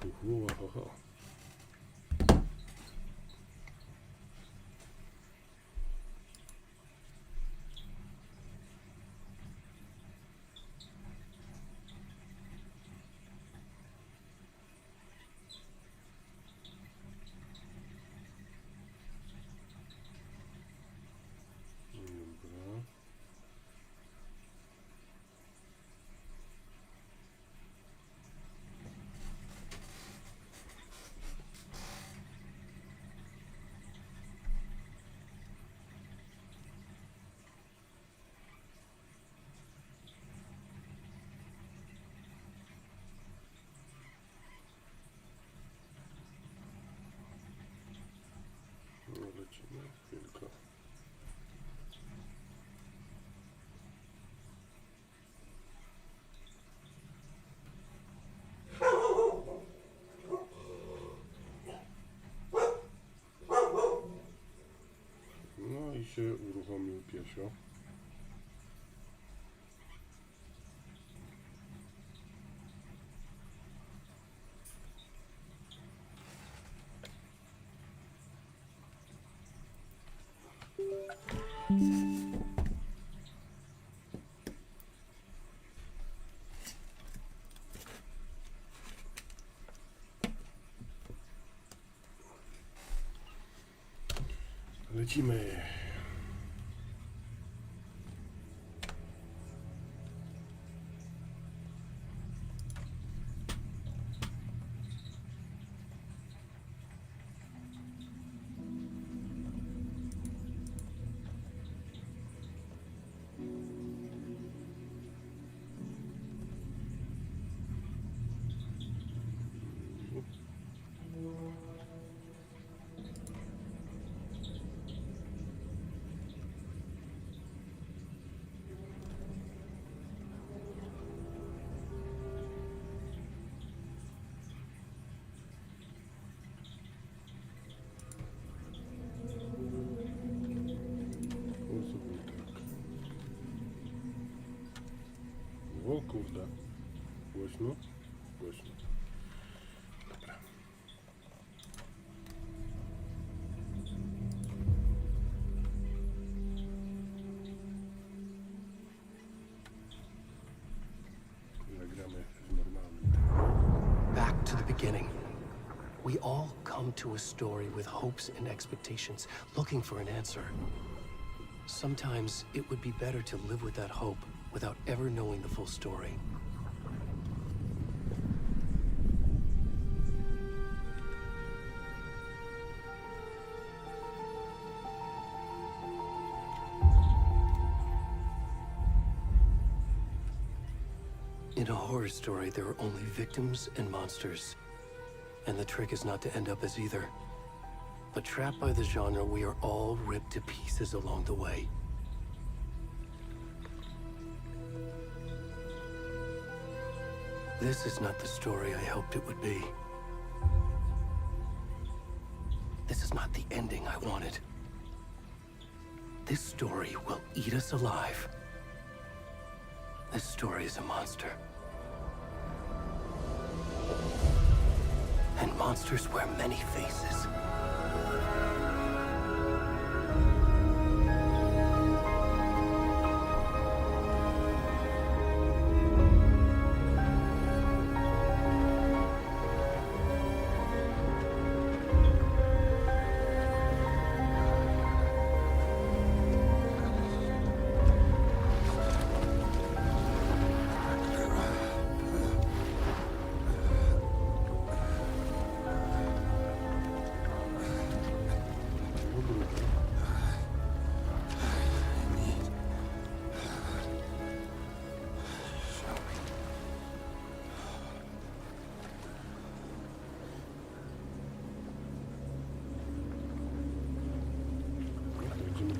Oho. Dobra. No, lecimy chwilkę. No i się uruchomił piesio. Lecimy. O kurde. Głośno? Głośno. Dobra. Zagramy w normalnym. Back to the beginning. We all come to a story with hopes and expectations, looking for an answer. Sometimes it would be better to live with that hope without ever knowing the full story. In a horror story, there are only victims and monsters. And the trick is not to end up as either. But trapped by the genre, we are all ripped to pieces along the way. This is not the story I hoped it would be. This is not the ending I wanted. This story will eat us alive. This story is a monster. And monsters wear many faces.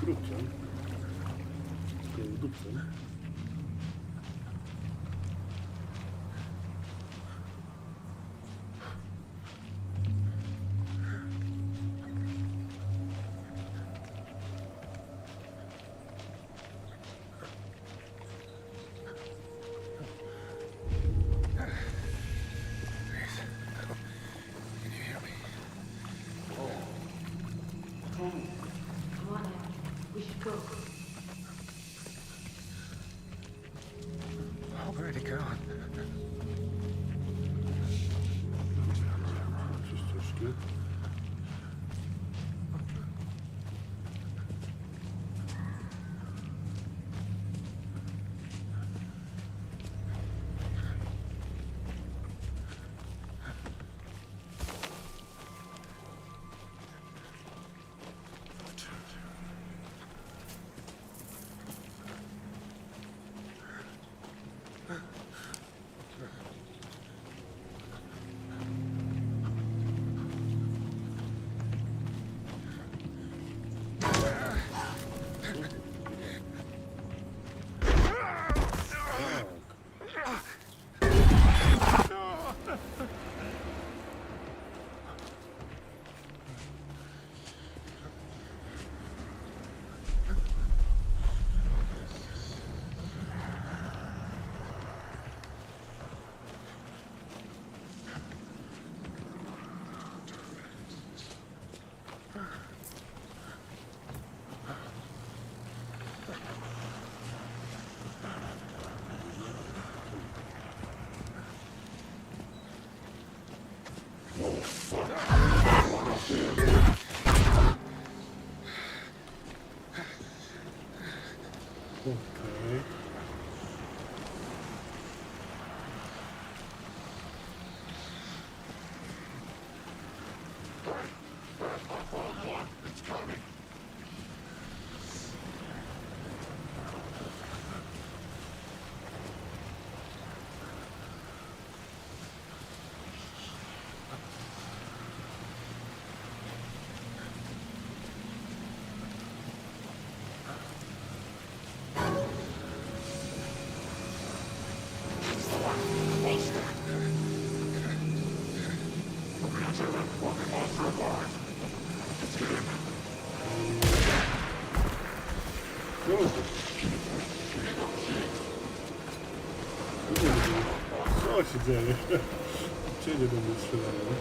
Dupcem. Dupcem. We should go. Where'd it go? Coś troszkę. Okej. Co się dzieje? Cienie do mnie strzelają.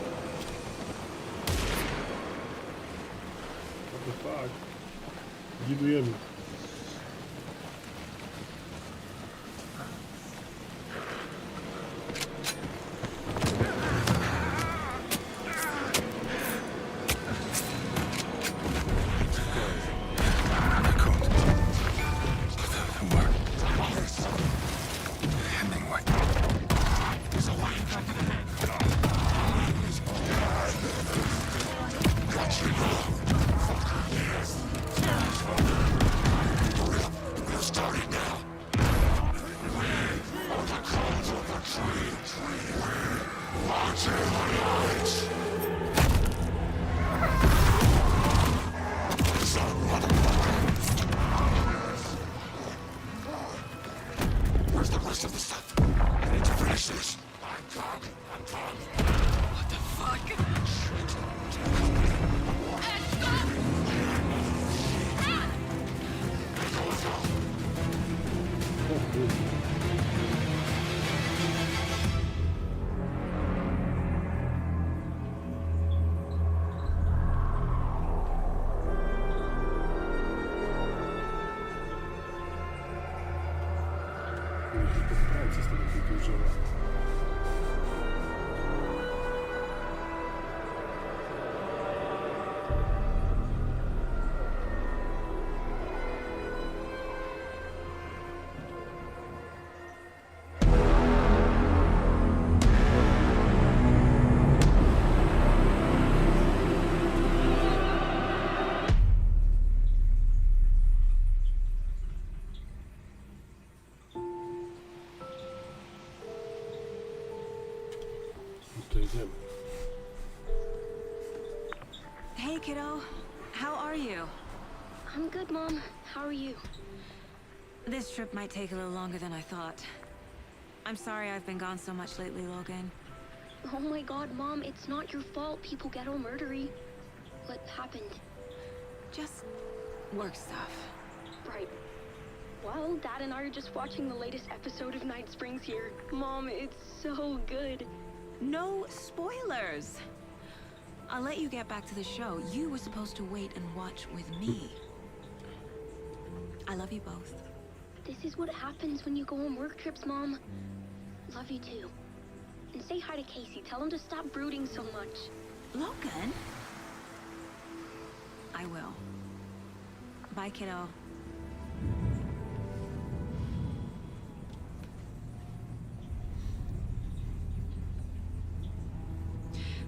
What the fuck? Gidujemy. Co z tego dużo? Hey, kiddo. How are you? I'm good, Mom. How are you? This trip might take a little longer than I thought. I'm sorry I've been gone so much lately, Logan. Oh my god, Mom, it's not your fault people get all murdery. What happened? Just work stuff. Right. Well, Dad and I are just watching the latest episode of Night Springs here. Mom, it's so good. No spoilers! I'll let you get back to the show. You were supposed to wait and watch with me. I love you both. This is what happens when you go on work trips, Mom. Love you too. And say hi to Casey. Tell him to stop brooding so much. Logan? I will. Bye, kiddo.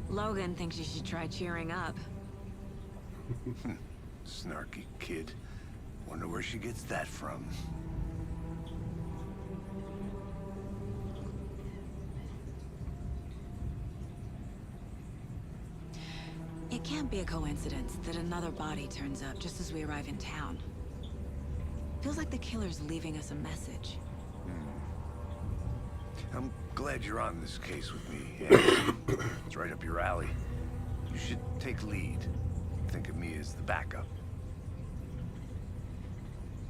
Logan thinks you should try cheering up. Snarky kid. Wonder where she gets that from. It can't be a coincidence that another body turns up just as we arrive in town. Feels like the killer's leaving us a message. I'm glad you're on this case with me, Anderson. It's right up your alley. You should take lead. Think of me as the backup.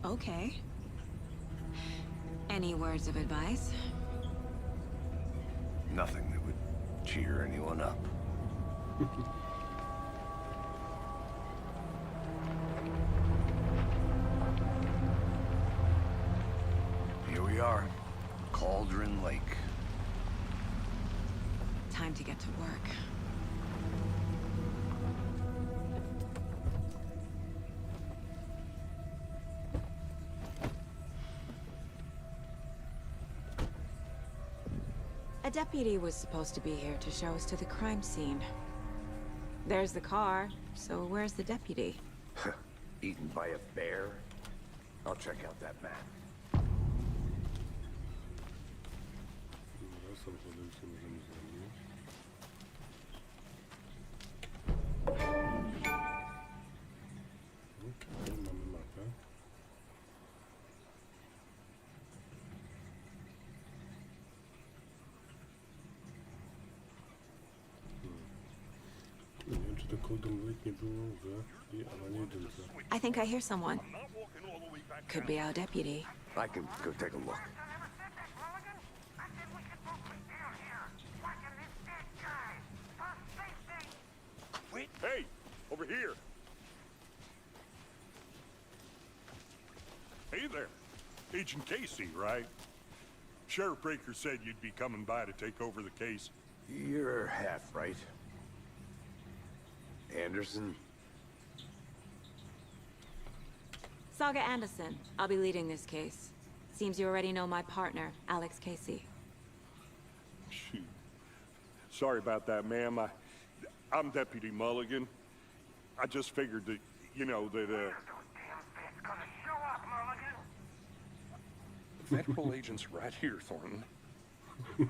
Okay. Any words of advice? Nothing that would cheer anyone up. Here we are. Cauldron Lake. Time to get to work. A deputy was supposed to be here to show us to the crime scene. There's the car, so where's the deputy? Eaten by a bear? I'll check out that map. Dobra, samochodem się możemy zamienić. Okej, mamy mapę. Nie wiem, czy to Golden Lake nie było w Alanie jedynce. I think I hear someone. Could be our deputy. I can go take a look. Hey, over here. Hey there. Agent Casey, right? Sheriff Breaker said you'd be coming by to take over the case. You're half right. Anderson? Saga Anderson. I'll be leading this case. Seems you already know my partner, Alex Casey. Shoot. Sorry about that, ma'am. I'm Deputy Mulligan. I just figured that, you know, that, Federal agents right here, Thornton.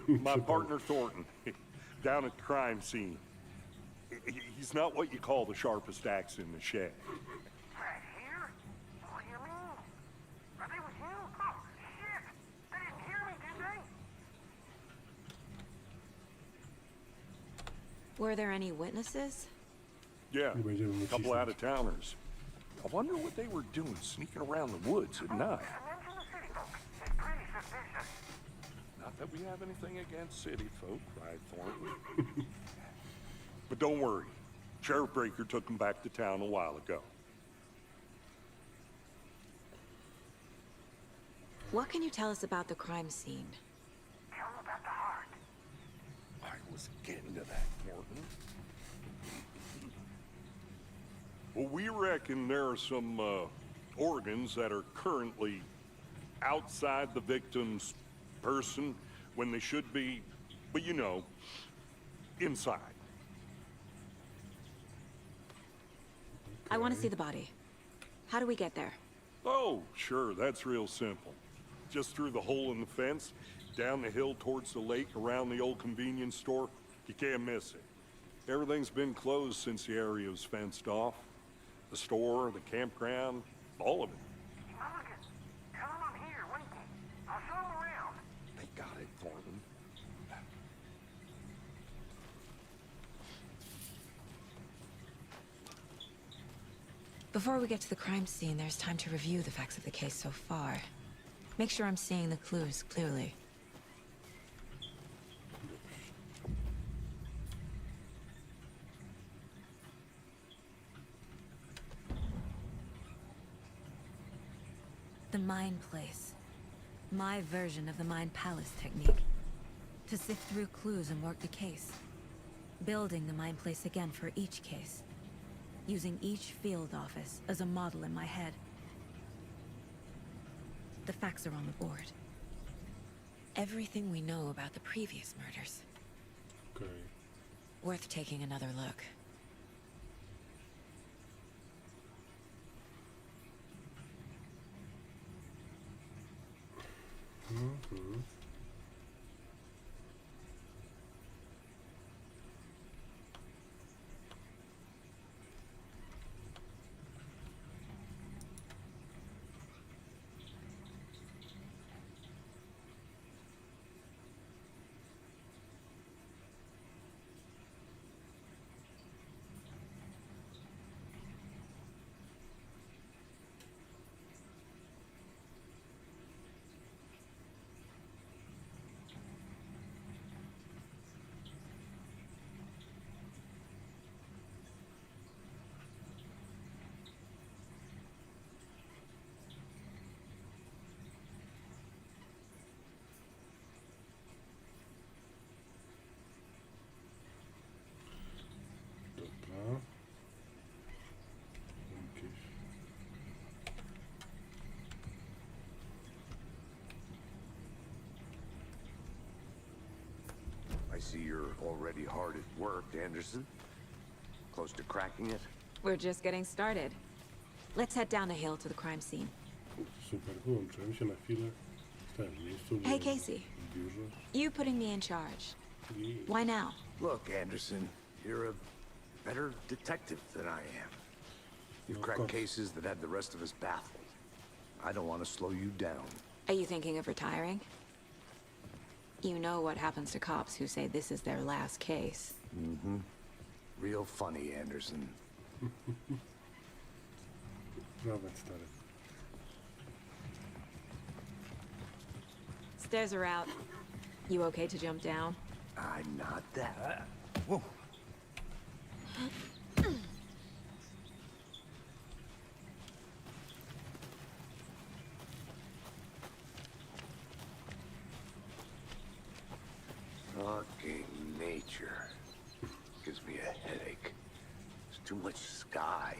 My partner, Thornton, down at the crime scene. He's not what you call the sharpest axe in the shed. Right here? What do you mean? Are they with you? Oh, shit! They didn't hear me, did they? Were there any witnesses? Yeah, Nie będziemy a couple nacisnąć. out-of-towners. I wonder what they were doing sneaking around the woods at night. Mention the city folk. It's pretty suspicious. Not that we have anything against city folk, right, Thornton? But don't worry. Sheriff Breaker took them back to town a while ago. What can you tell us about the crime scene? Tell them about the heart. I was getting to that, Thornton. Well, we reckon there are some organs that are currently outside the victim's person when they should be, but you know, inside. I want to see the body. How do we get there? Oh, sure, that's real simple. Just through the hole in the fence, down the hill towards the lake, around the old convenience store. You can't miss it. Everything's been closed since the area was fenced off. The store, the campground, all of it. Mulligan, tell them I'm here, waiting. I'll show them around. They got it, Thornton. Before we get to the crime scene, there's time to review the facts of the case so far. Make sure I'm seeing the clues clearly. The Mind Place. My version of the Mind Palace technique. To sift through clues and work the case. Building the Mind Place again for each case. Using each field office as a model in my head. The facts are on the board. Everything we know about the previous murders. Okej. Worth taking another look. Mhm. Dobra. Jakieś... I see you're already hard at work, Anderson. Close to cracking it? We're just getting started. Let's head down the hill to the crime scene. Super, wyłączyłem się na chwilę. W tym miejscu. Hey, byłem Casey. w biurze. You putting me in charge. I Why now? Look, Anderson, you're a better detective than I am. You've Of cracked course. cases that had the rest of us baffled. I don't want to slow you down. Are you thinking of retiring? You know what happens to cops who say this is their last case. Real funny, Anderson. Zobacz, stary. Stairs are out. You okay to jump down? I'm not that. Whoa. Fucking nature. Gives me a headache. There's too much sky.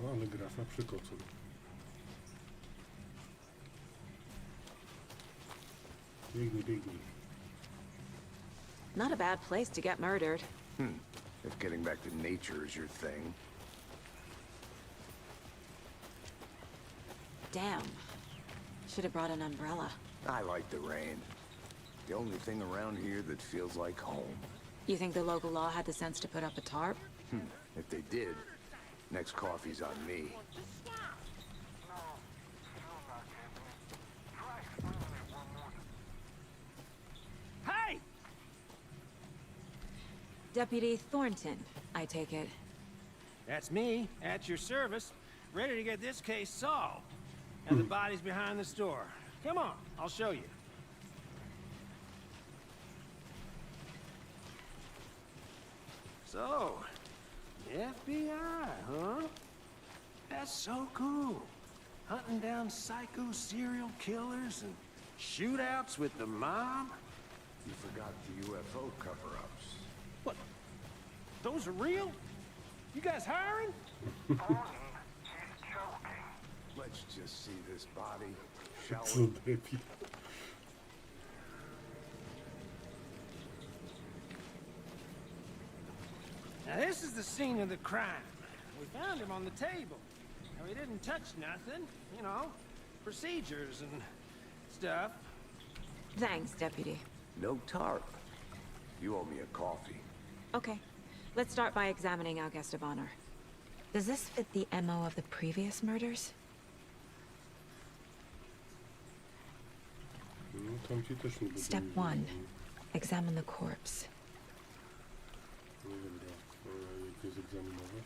No, ale grafa przykocuj. Biegnij, biegnij. Not a bad place to get murdered. If getting back to nature is your thing. Damn. Should have brought an umbrella. I like the rain. The only thing around here that feels like home. You think the local law had the sense to put up a tarp? If they did, next coffee's on me. Hey! Deputy Thornton, I take it. That's me, at your service, ready to get this case solved. And the body's behind the store. Come on, I'll show you. So, the FBI, huh? That's so cool. Hunting down psycho serial killers and shootouts with the mob. You forgot the UFO cover-ups. What? Those are real? You guys hiring? She's joking. Let's just see this body, shall Co we? debil. Now this is the scene of the crime. We found him on the table. Now he didn't touch nothing, you know, procedures and stuff. Thanks, Deputy. No tarp. You owe me a coffee. Okay. Let's start by examining our guest of honor. Does this fit the MO of the previous murders? No, tam ci też nie Step będą 1. mieli. Examine the corpse. No dobra, jak je zegzaminować?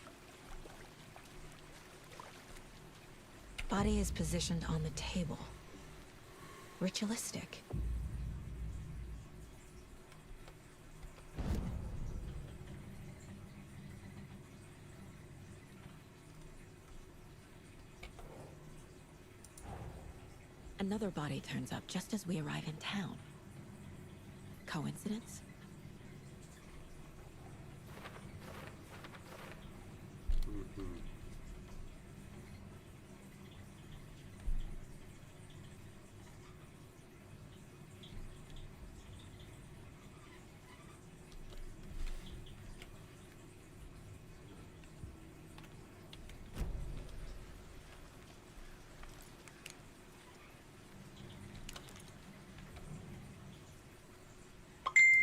Body is positioned on the table. Ritualistic. Another body turns up just as we arrive in town. Coincidence?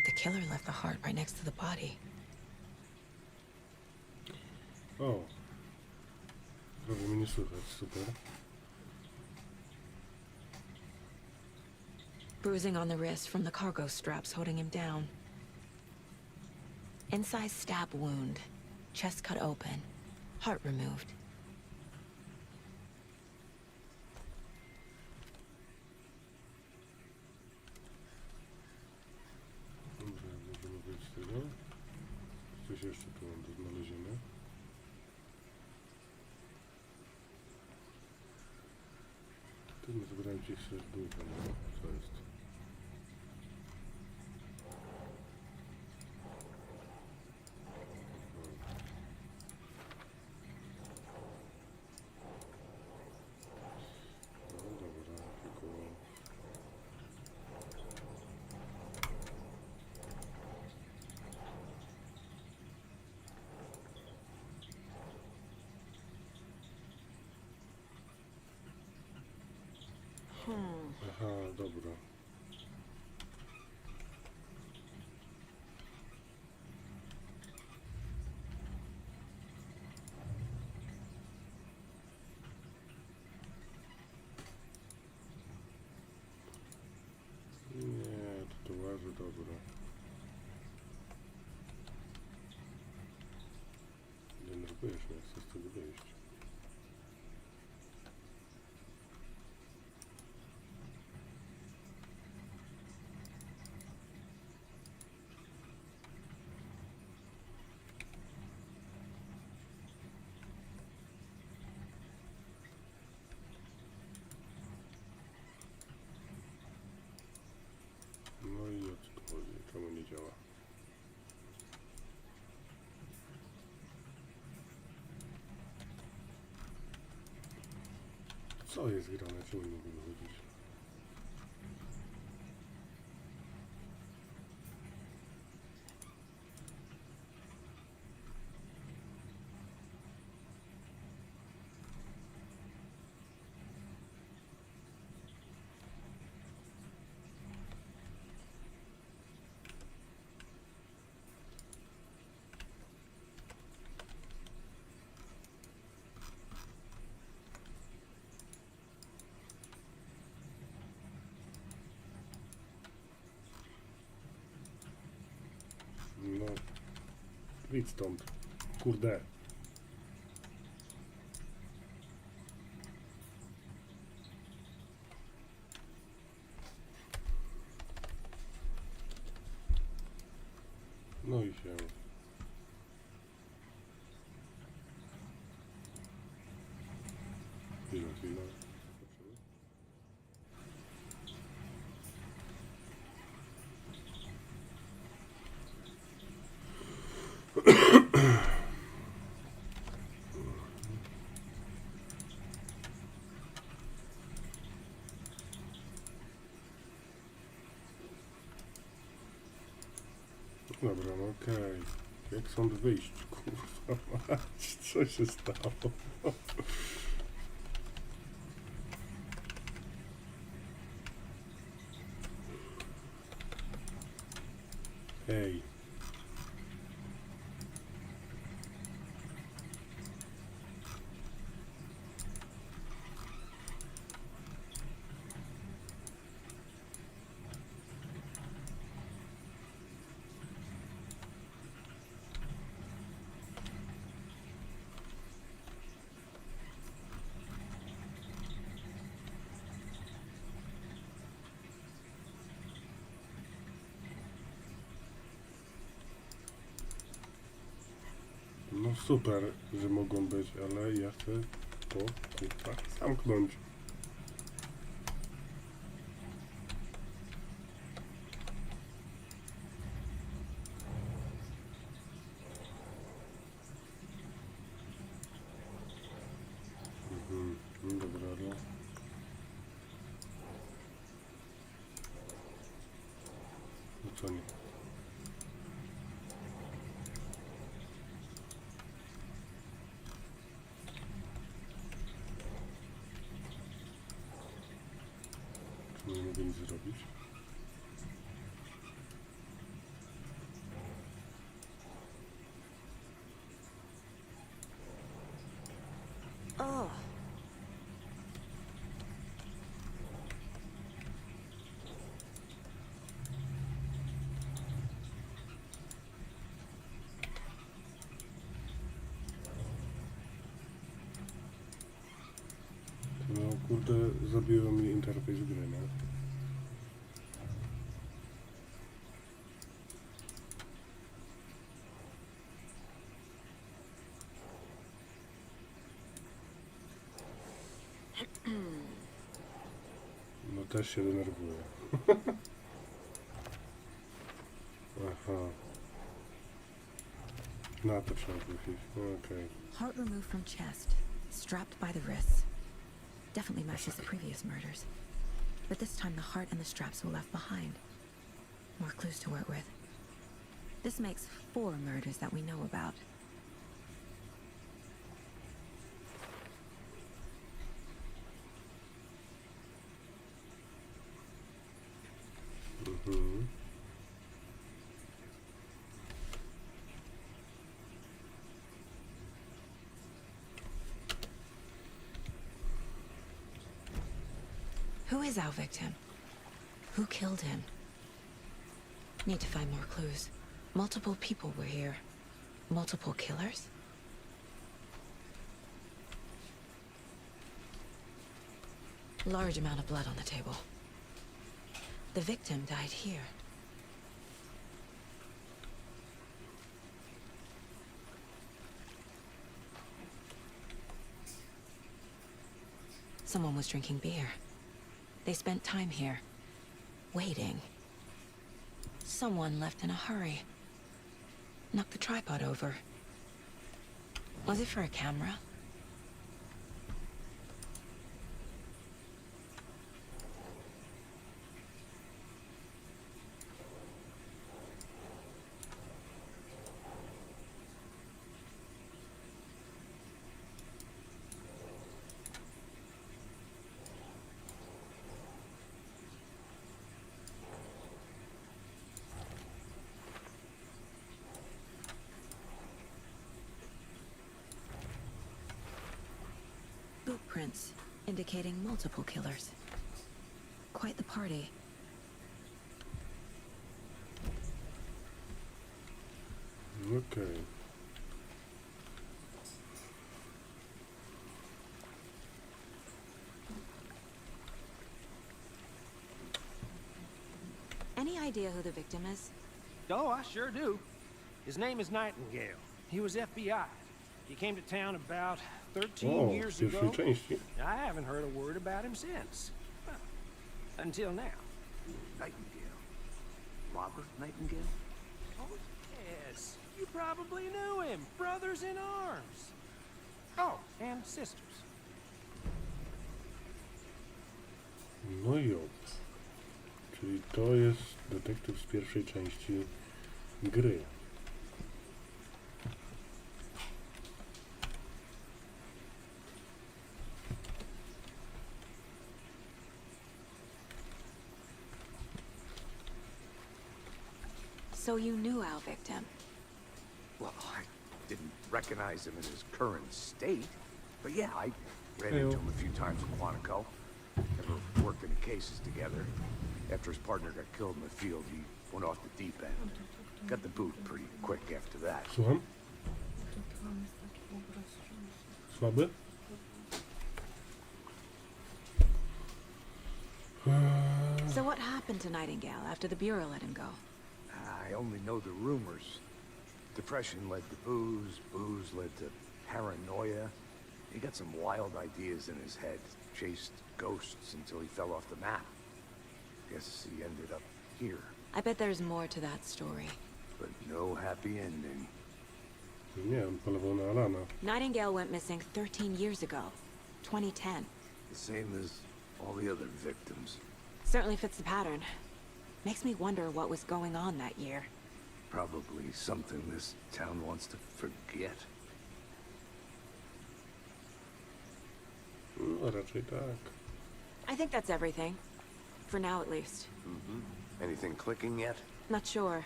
The killer left the heart right next to the body. O. Prawie mnie nie słychać, super. Bruising on the wrist from the cargo straps holding him down. Incised stab wound. Chest cut open. Heart removed. Dobrze, możemy wyjść z tego. Coś jeszcze tu mam do znalezienia. Tu nie zebrałem ci serducha, no. Co jest? No dobra, tylko... Aha, dobra. Nie, to łaży, dobra. Denerwujesz mnie, chcę z tego wyjść. No i o co tu chodzi? Czemu nie działa? Co jest grane? Czemu nie mogę wychodzić? No, wyjdź stąd. Kurde. No i się. Chwila. Dobra, no okej. Jak stąd wyjść? Kurwa mać, co się stało? Hej. No super, że mogą być, ale ja chcę to kurwa zamknąć. co nie? Tu nie mogę nic zrobić. Oh, No kurde, zabiło mi interfejs gry, nie? No też się denerwuję. Aha. Na to trzeba wrócić. Okej. heart removed from chest, strapped by the wrists. Definitely matches the previous murders. But this time the heart and the straps were left behind. More clues to work with. This makes 4 murders that we know about. Mhm. Who is our victim? Who killed him? Need to find more clues. Multiple people were here. Multiple killers? Large amount of blood on the table. The victim died here. Someone was drinking beer. They spent time here, waiting. Someone left in a hurry. Knocked the tripod over. Was it for a camera? Footprints indicating multiple killers. Quite the party. Okej. Any idea who the victim is? Oh, I sure do. His name is Nightingale. He was FBI. He came to town about 13 O, years z pierwszej ago. części. I haven't heard a word about him since. Well, until now. Nightingale. Robert Nightingale? Oh, yes. You probably knew him. Brothers in arms. Oh, and sisters. No i op. Czyli to jest detektyw z pierwszej części gry. So you knew our victim. Well, I didn't recognize him in his current state. But yeah, I ran Ew. into him a few times in Quantico. Never worked any cases together. After his partner got killed in the field, he went off the deep end. Got the boot pretty quick after that. Słucham? Słaby? So what happened to Nightingale after the Bureau let him go? I only know the rumors. Depression led to booze, booze led to paranoia. He got some wild ideas in his head, chased ghosts until he fell off the map. Guess he ended up here, I bet there's more to that story. but no happy ending. Nie, on polował na Alana. Nightingale went missing 13 years ago. 2010. The same as all the other victims. Certainly fits the pattern. Makes me wonder what was going on that year. Probably something this town wants to forget. No, raczej tak. I think that's everything. For now, at least. Anything clicking yet? Not sure.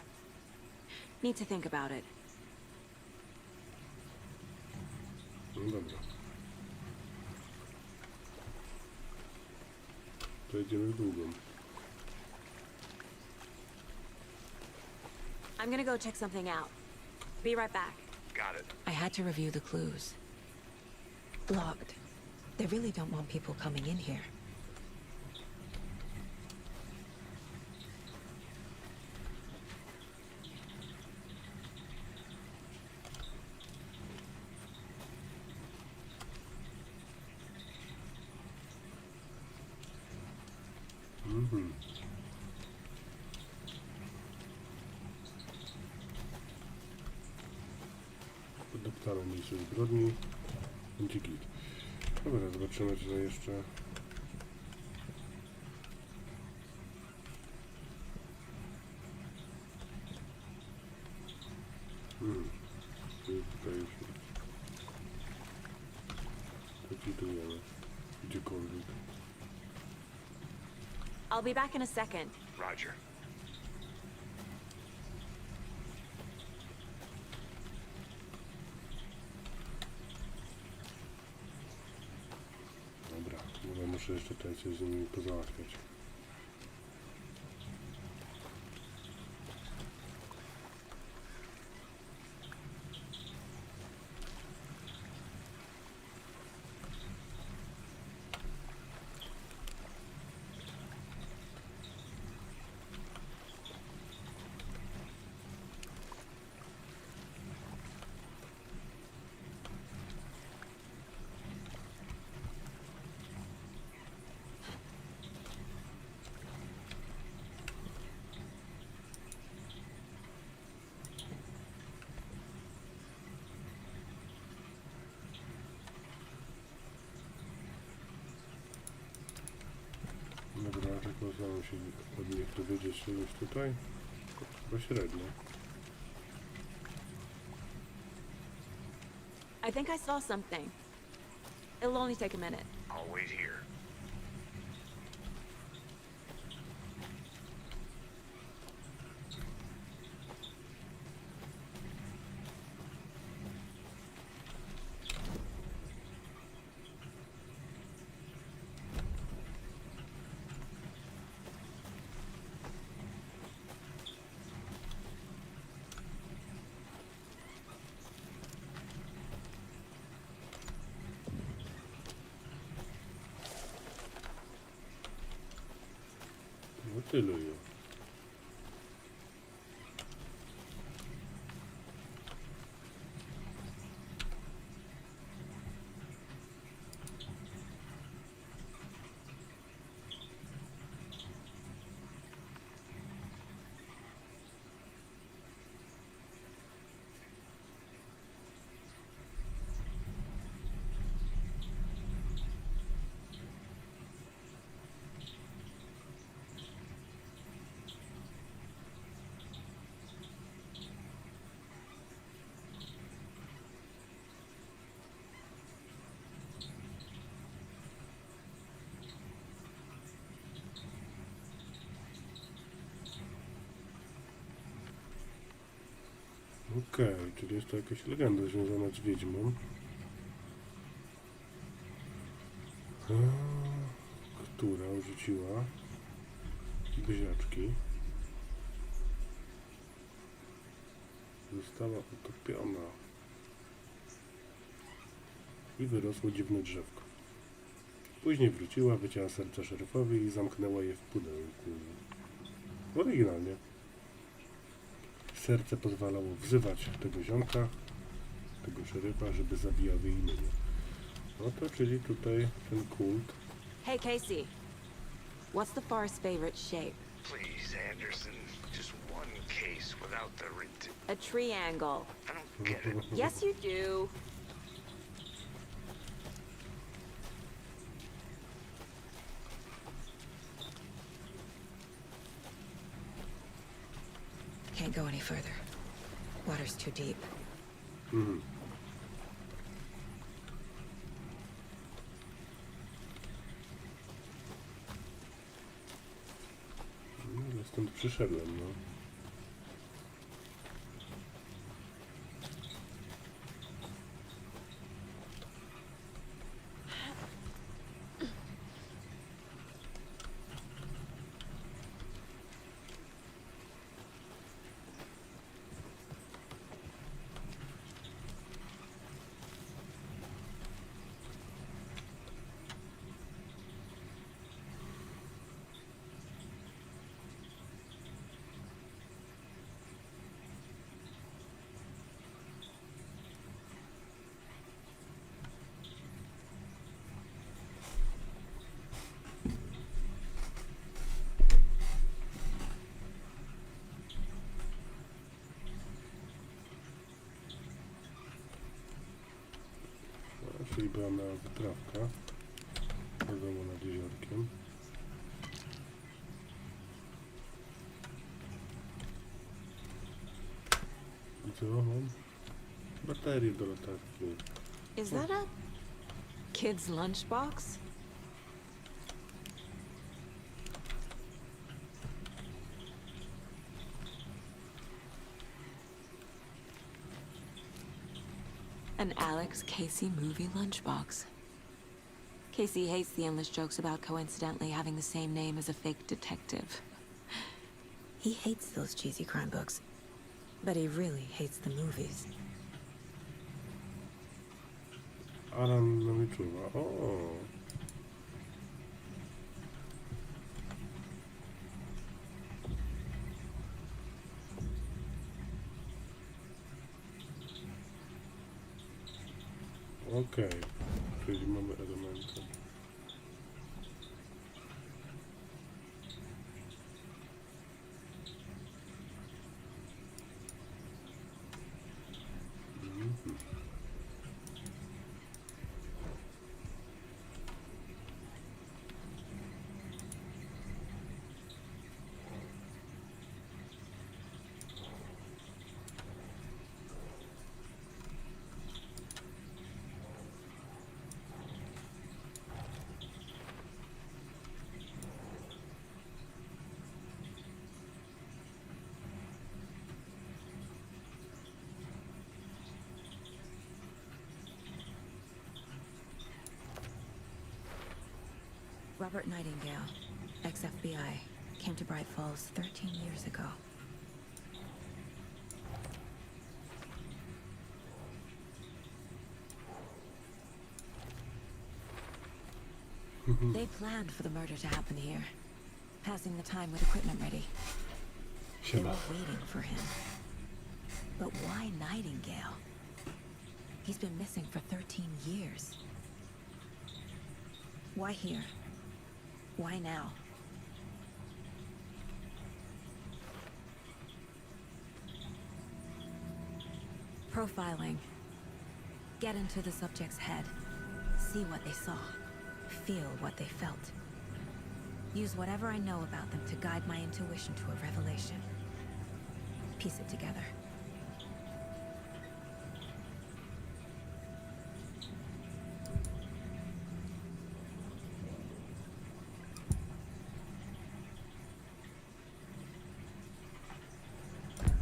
Need to think about it. No dobra. To jedziemy w długą. I'm gonna go check something out. Be right back. Got it. I had to review the clues. Logged. They really don't want people coming in here. Podeptane miejsce zbrodni. Będzie git. Dobra, zobaczymy co jeszcze. Czyli tutaj już to kitujemy. Gdziekolwiek. I'll be back in a second. Roger. Dobra, chyba muszę jeszcze tutaj coś z nimi pozałatwiać. Dobra, tylko znowu się od nich dowiedzieć czegoś tutaj. Chyba średnio. I think I saw something. It'll only take a minute. I'll wait here. No tyle już. Okej, czyli jest to jakaś legenda związana z wiedźmą. Która rzuciła bziaczki. Została utopiona. I wyrosło dziwne drzewko. Później wróciła, wycięła serce szeryfowi i zamknęła je w pudełku. Oryginalnie. Serce pozwalało wzywać tego ziomka, tego szeryfa, żeby zabijał jej imię. No to czyli tutaj ten kult. Hey, Casey. What's the Forest's favorite shape? Please, Anderson. Just one case without the A triangle. I don't get it. Yes, you do. Can't go any further. Water's too deep. Mhm. No, stąd przyszedłem, no. Czyli była mała wyprawka. Wiadomo, nad jeziorkiem. I co mam? Baterię do latarki. Is that a kid's lunchbox? An Alex Casey movie lunchbox. Casey hates the endless jokes about coincidentally having the same name as a fake detective. He hates those cheesy crime books, but he really hates the movies. Alan na mnie czuwa. O. Okej, czyli mamy elementy. Robert Nightingale, ex-FBI, came to Bright Falls 13 years ago. They planned for the murder to happen here, passing the time with equipment ready. They were waiting for him. But why Nightingale? He's been missing for 13 years. Why here? Why now? Profiling. Get into the subject's head. See what they saw. Feel what they felt. Use whatever I know about them to guide my intuition to a revelation. Piece it together.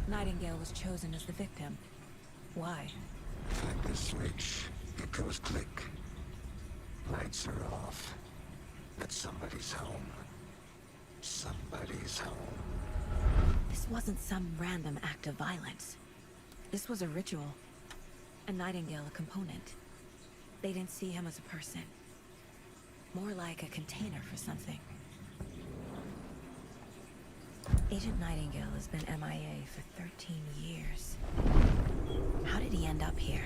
Nightingale was chosen as the victim. Why? Flip the switch. It goes click. Lights are off. But somebody's home. Somebody's home. This wasn't some random act of violence. This was a ritual. And Nightingale a component. They didn't see him as a person. More like a container for something. Agent Nightingale has been MIA for 13 years. How did he end up here?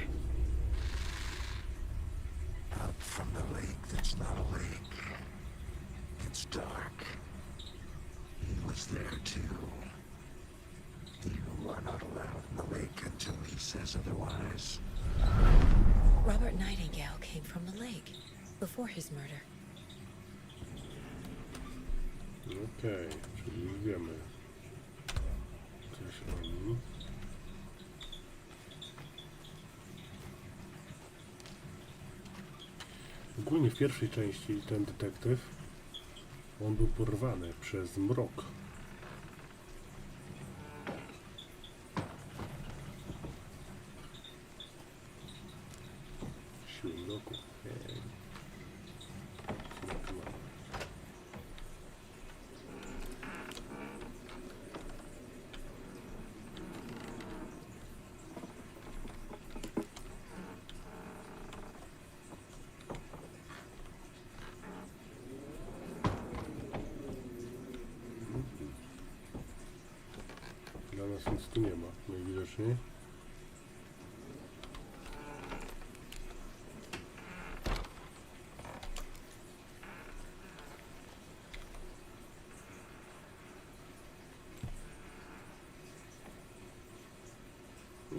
Up from the lake that's not a lake. It's dark. He was there too. You are not allowed in the lake until he says otherwise. Robert Nightingale came from the lake, before his murder. Okej, czyli już wiemy. Coś oni. Ogólnie w pierwszej części ten detektyw, on był porwany przez mrok. Siły mroku. Dla nas nic tu nie ma, najwidoczniej.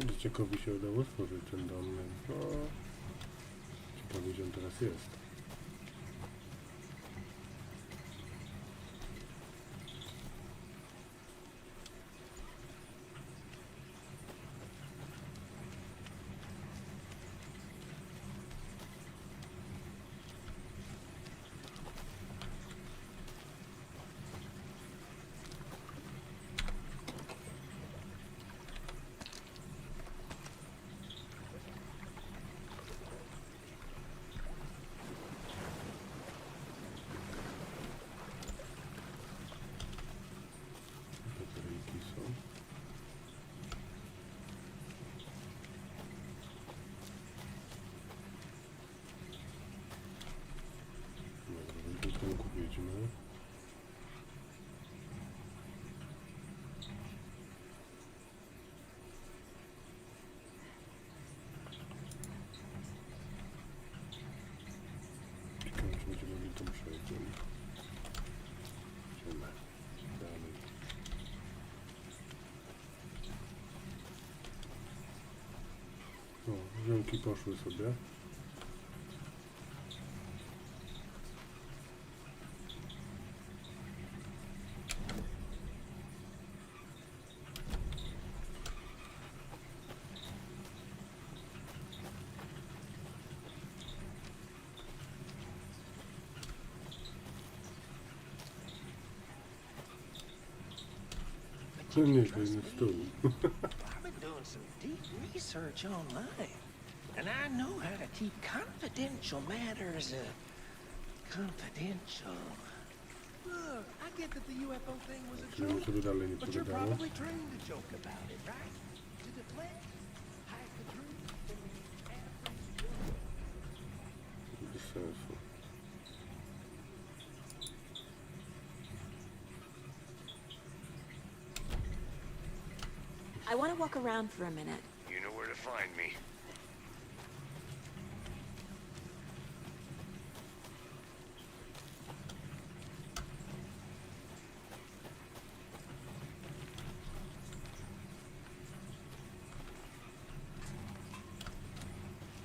Dzieciakowi się udało stworzyć ten dom, więc no... Ciekawe, gdzie on teraz jest. Bateryjki są. Dobra, do domku wiedźmy. Ciekawe, czy będziemy mogli tą przejść. Idziemy dalej. O, ziomki poszły sobie. No nieźle, nie stół. I've been doing some deep research online, and I know how to keep confidential matters confidential. Look, I get that the UFO thing was a Czyli mu joke, sobie dalej nie but you're pogadało. probably trained to joke about it, right? To deflect, hide the truth from the average Joe. Bez sensu. I want to walk around for a minute. You know where to find me.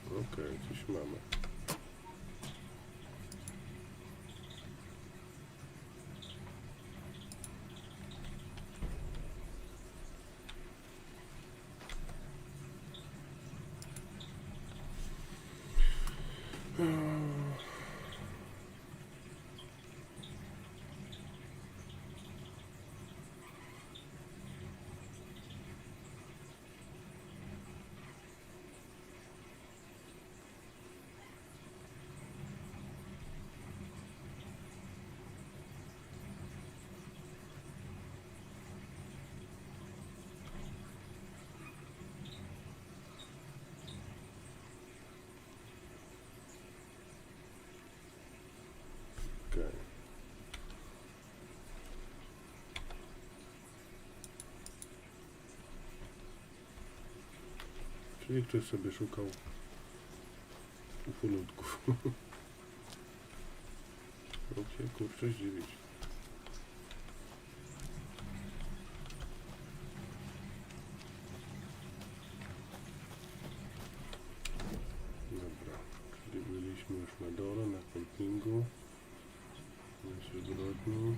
Okej, coś mamy. Okej. Czyli ktoś sobie szukał ufolutków. Mógł się kurczę zdziwić. Dobra, czyli byliśmy już na dole, na kempingu. Nasi zbrodni.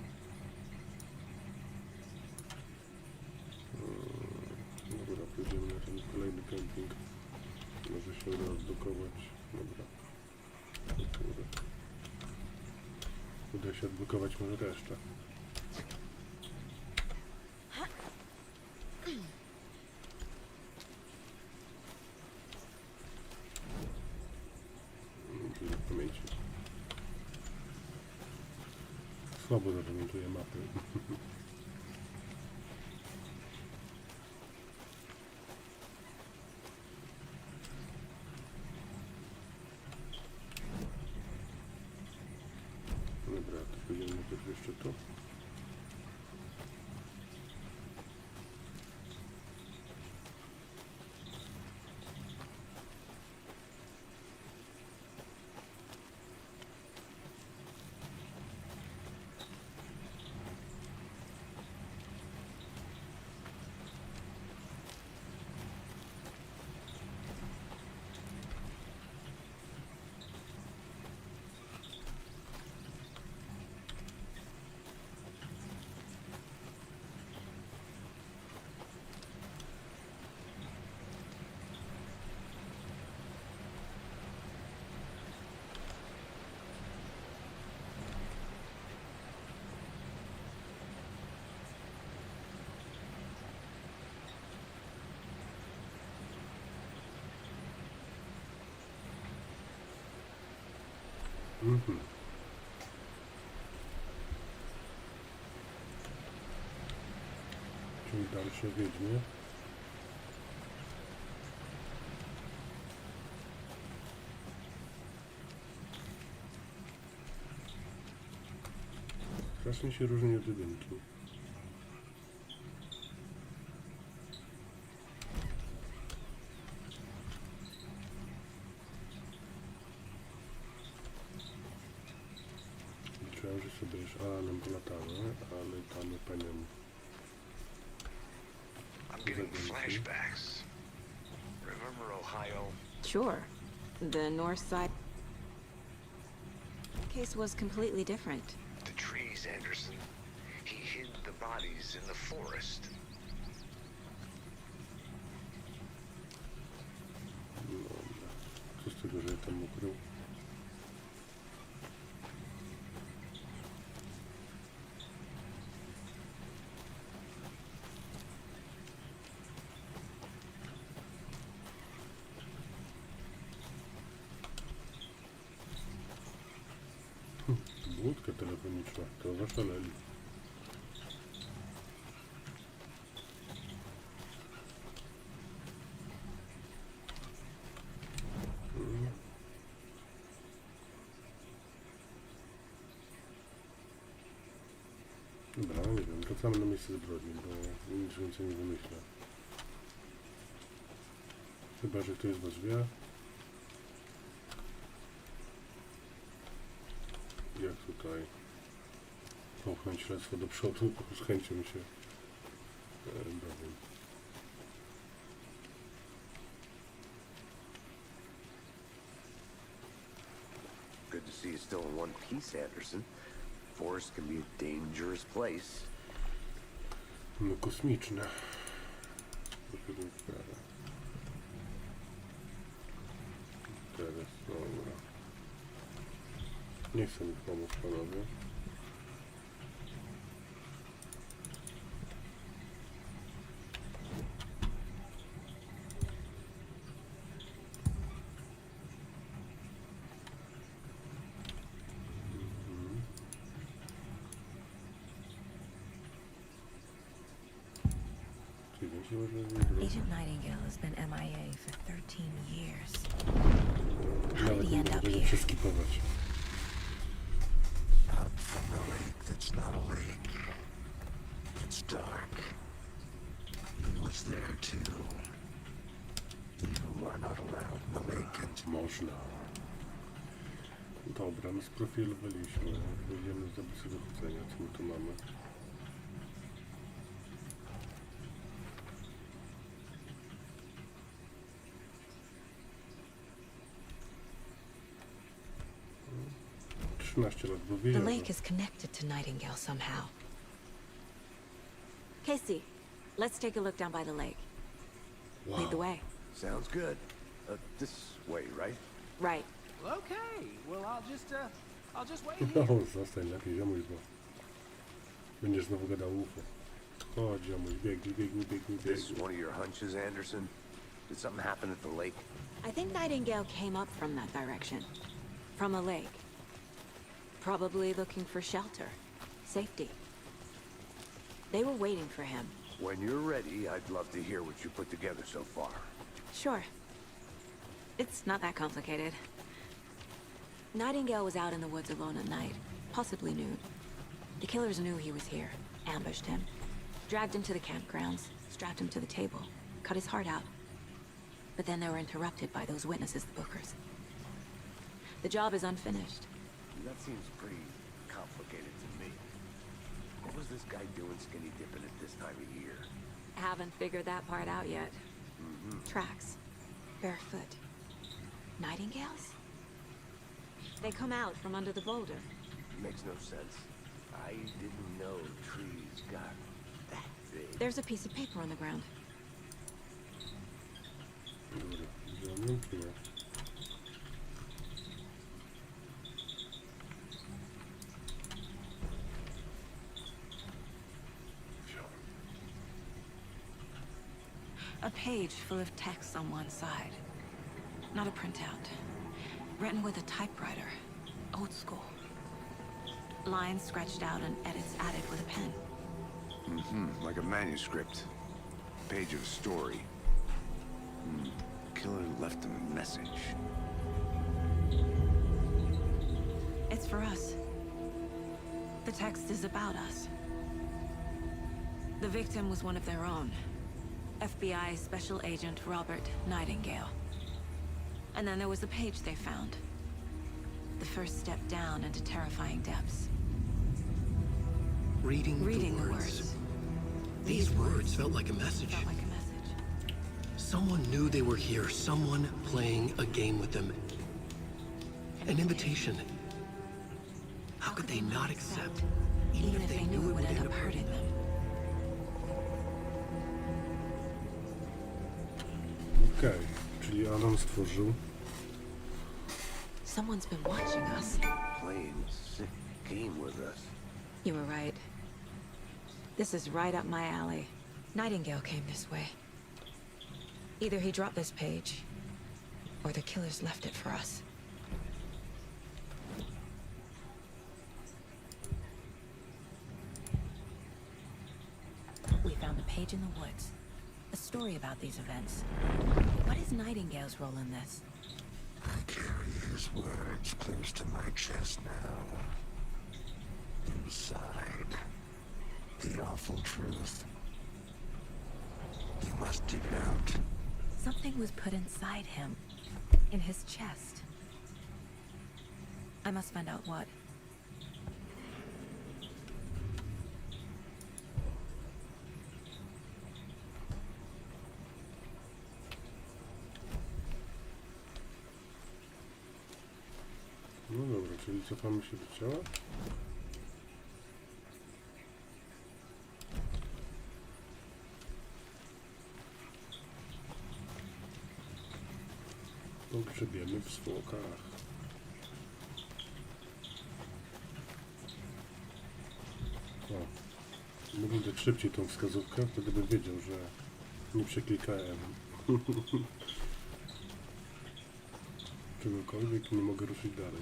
Kolejny kemping. Może się uda odblokować. Dobra. O kurde. Uda się odblokować może resztę. Tyle pamięci. Słabo zapamiętuję mapy. Dobra, to pójdziemy najpierw jeszcze tu. Czyli dalsze wiedźmie. Strasznie się różni od jedynki. Liczyłem, że sobie już Alanem polatamy, ale tam panią. I'm getting flashbacks. Remember Ohio? Sure. The north side case was completely different. The trees, Anderson. He hid the bodies in the forest. Dobra. Co z tego, że ja tam ukrył? Budka telefoniczna, to zaszaleli. Dobra, nie wiem, wracamy na miejsce zbrodni, bo nic więcej nie wymyślę. Chyba, że ktoś z was wie. Jak tutaj popchnąć śledztwo do przodu, z chęcią się dowiem. Good to see you still in one piece, Anderson. Forest can be a dangerous place. No kosmiczne. Teraz, dobra. Nie chcę mi pomóc, panowie. Agent Nightingale has been MIA for 13 years. How Nawet did he nie end up będę here? przeskipować. Up from the lake that's not a lake. It's dark. He was there too. You are not allowed in the lake and Można. Dobra, no sprofilowaliśmy. Będziemy zdobyć sobie dochodzenia, co my tu mamy. Hmm. 13 lat, bo The wiedział, lake że... is connected to Nightingale somehow. Casey, let's take a look down by the lake. Lead the way. Sounds good. This way, right? Right. Okay, well, I'll just wait No, here. zostań lepiej, ziomuj, bo będziesz znowu gadał UFO. Chodź, ziomuj, biegnij, biegnij, biegnij, This is biegnij. one of your hunches, Anderson? Did something happen at the lake? I think Nightingale came up from that direction. From a lake. Probably looking for shelter. Safety. They were waiting for him. When you're ready, I'd love to hear what you put together so far. Sure. It's not that complicated. Nightingale was out in the woods alone at night, possibly nude. The killers knew he was here, ambushed him, dragged him to the campgrounds, strapped him to the table, cut his heart out. But then they were interrupted by those witnesses, the Bookers. The job is unfinished. That seems pretty complicated to me. What was this guy doing skinny dipping at this time of year? Haven't figured that part out yet. Tracks. Barefoot. Nightingales? They come out from under the boulder. Makes no sense. I didn't know trees got that big. There's a piece of paper on the ground. Dobra, wziąłem, czy nie? Wziąłem. A page full of text on one side. Not a printout. Written with a typewriter. Old school. Lines scratched out and edits added with a pen. Like a manuscript. Page of a story. Killer left a message. It's for us. The text is about us. The victim was one of their own. FBI Special Agent Robert Nightingale. And then there was the page they found. The first step down into terrifying depths. Reading the words. These words felt like a message. Felt like a message. Someone knew they were here. Someone playing a game with them. An invitation. How could they not accept, Even if they knew it would end up hurting them. Okej, czyli Adam stworzył. Someone's been watching us. Playing a sick game with us. You were right. This is right up my alley. Nightingale came this way. Either he dropped this page, or the killers left it for us. We found a page in the woods. A story about these events. What is Nightingale's role in this? I carry his words close to my chest now. Inside, the awful truth. You must dig it out. Something was put inside him. In his chest. I must find out what. No dobra, czyli cofamy się do ciała. Pogrzebiemy w zwłokach. O, mógłbym dać szybciej tą wskazówkę, wtedy bym wiedział, że nie przeklikałem czegokolwiek i nie mogę ruszyć dalej.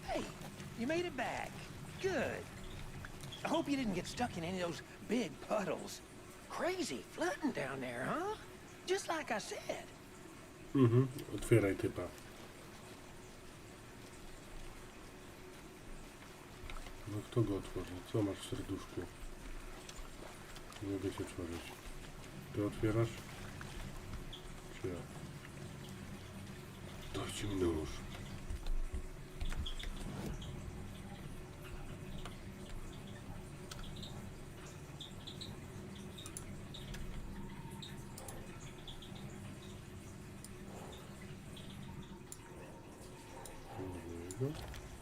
Hey, you made it back. Good. I hope you didn't get stuck in any of those big puddles. Crazy flooding down there, huh? Just like I said. Otwieraj typa. No kto go otworzy? Co masz w serduszku? Nie mogę się otworzyć. Ty otwierasz? Czy ja? Dajcie mi nóż.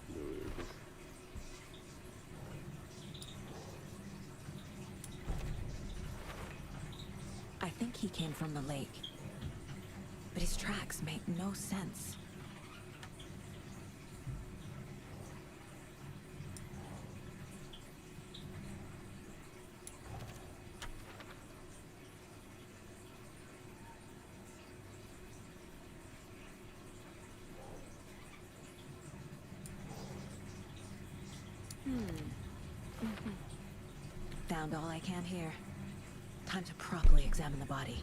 Do jego. he came from the lake. But his tracks make no sense. Found all I can here. Time to properly examine the body.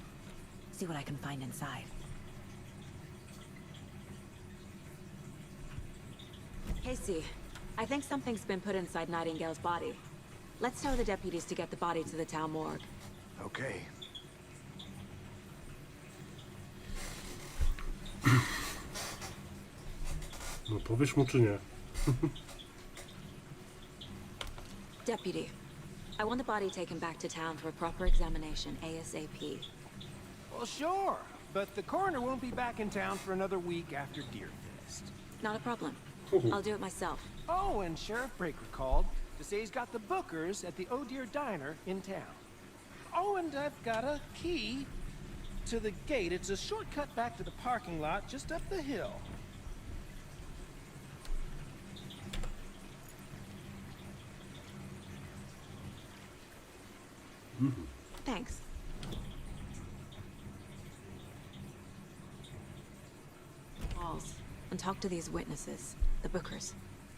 See what I can find inside. Casey, I think something's been put inside Nightingale's body. Let's tell the deputies to get the body to the town morgue. Okay. No powiesz mu czy nie? Deputy, I want the body taken back to town for a proper examination ASAP. Well, sure. But the coroner won't be back in town for another week after Deer Fest. Not a problem. I'll do it myself. Oh, and Sheriff Breaker called to say he's got the bookers at the Oh Dear Diner in town. Oh, and I've got a key to the gate. It's a shortcut back to the parking lot just up the hill. Thanks. Walls. And talk to these witnesses, the bookers.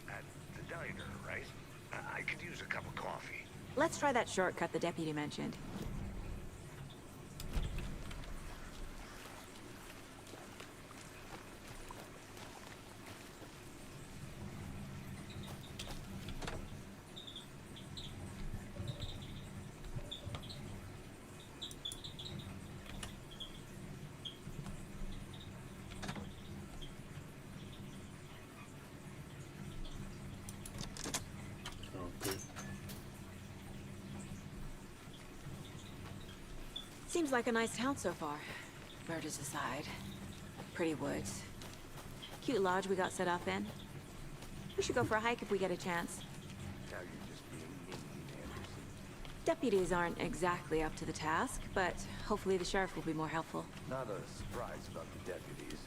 At the diner, right? I could use a cup of coffee. Let's try that shortcut the deputy mentioned. Okej. Seems like a nice town so far. Murders aside. Pretty woods. Cute lodge we got set up in. We should go for a hike if we get a chance. Now you're just being mean, Anderson. Deputies aren't exactly up to the task, but hopefully the sheriff will be more helpful. Not a surprise about the deputies.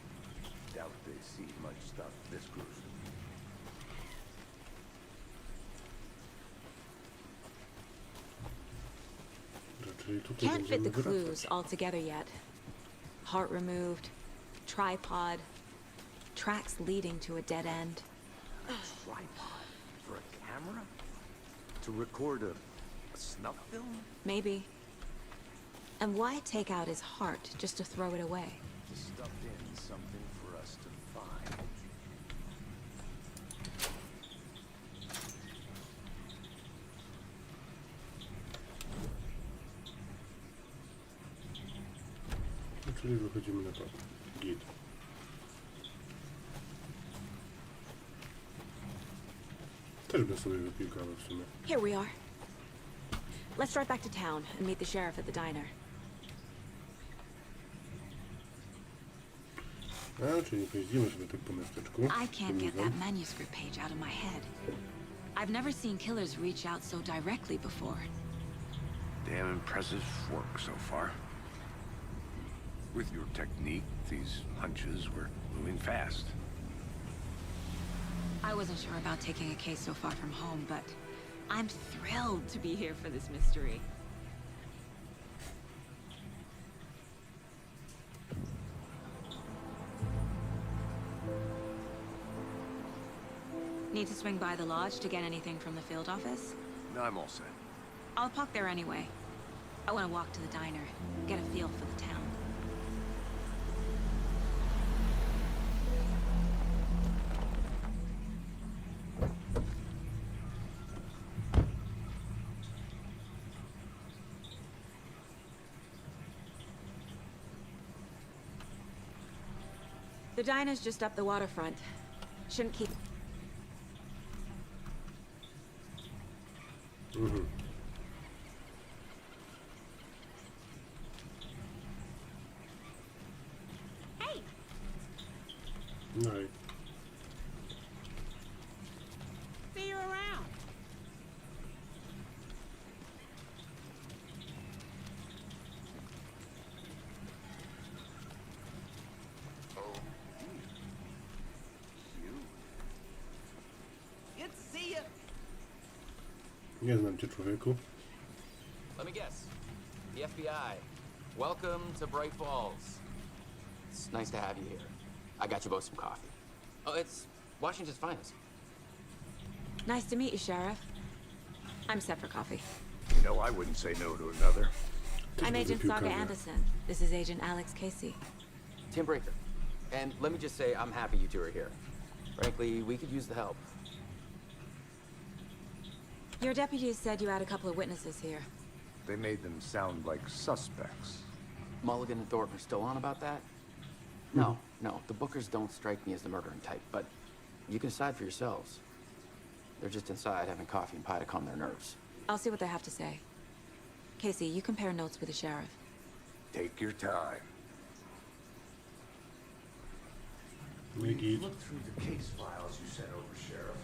Doubt they see much stuff this gruesome. Czyli tutaj Can't fit the będziemy clues wracać. all together yet. Heart removed, tripod, tracks leading to a dead end. Tripod? For a camera? To record a snuff film? Maybe. And why take out his heart just to throw it away? To stuff in something for us to find. No, czyli wychodzimy na to. Git. Też bym sobie wypił kawę w sumie. Here we are. Let's drive back to town and meet the sheriff at the diner. A, czyli nie pojeździmy sobie tak po miasteczku. I can't get that manuscript page out of my head. I've never seen killers reach out so directly before. Damn impressive work so far. With your technique, these hunches were moving fast. I wasn't sure about taking a case so far from home, but I'm thrilled to be here for this mystery. Need to swing by the lodge to get anything from the field office? No, I'm all set. I'll park there anyway. I want to walk to the diner, get a feel for the town. The diner's just up the waterfront. Shouldn't keep... Mhm. Hey! No i See you around. Nie znam cię, człowieku. Let me guess. The FBI. Welcome to Bright Falls. It's nice to have you here. I got you both some coffee. Oh, it's Washington's finest. Nice to meet you, Sheriff. I'm set for coffee. You know, I wouldn't say no to another. Też I'm lubię Agent Saga piłkarza. Anderson. This is Agent Alex Casey. Tim Breaker. And let me just say, I'm happy you two are here. Frankly, we could use the help. Your deputies said you had a couple of witnesses here. They made them sound like suspects. Mulligan and Thornton are still on about that? No, no, the Bookers don't strike me as the murdering type, but you can decide for yourselves. They're just inside having coffee and pie to calm their nerves. I'll see what they have to say. Casey, you compare notes with the sheriff. Take your time. No i git. Look through the case files you sent over, Sheriff.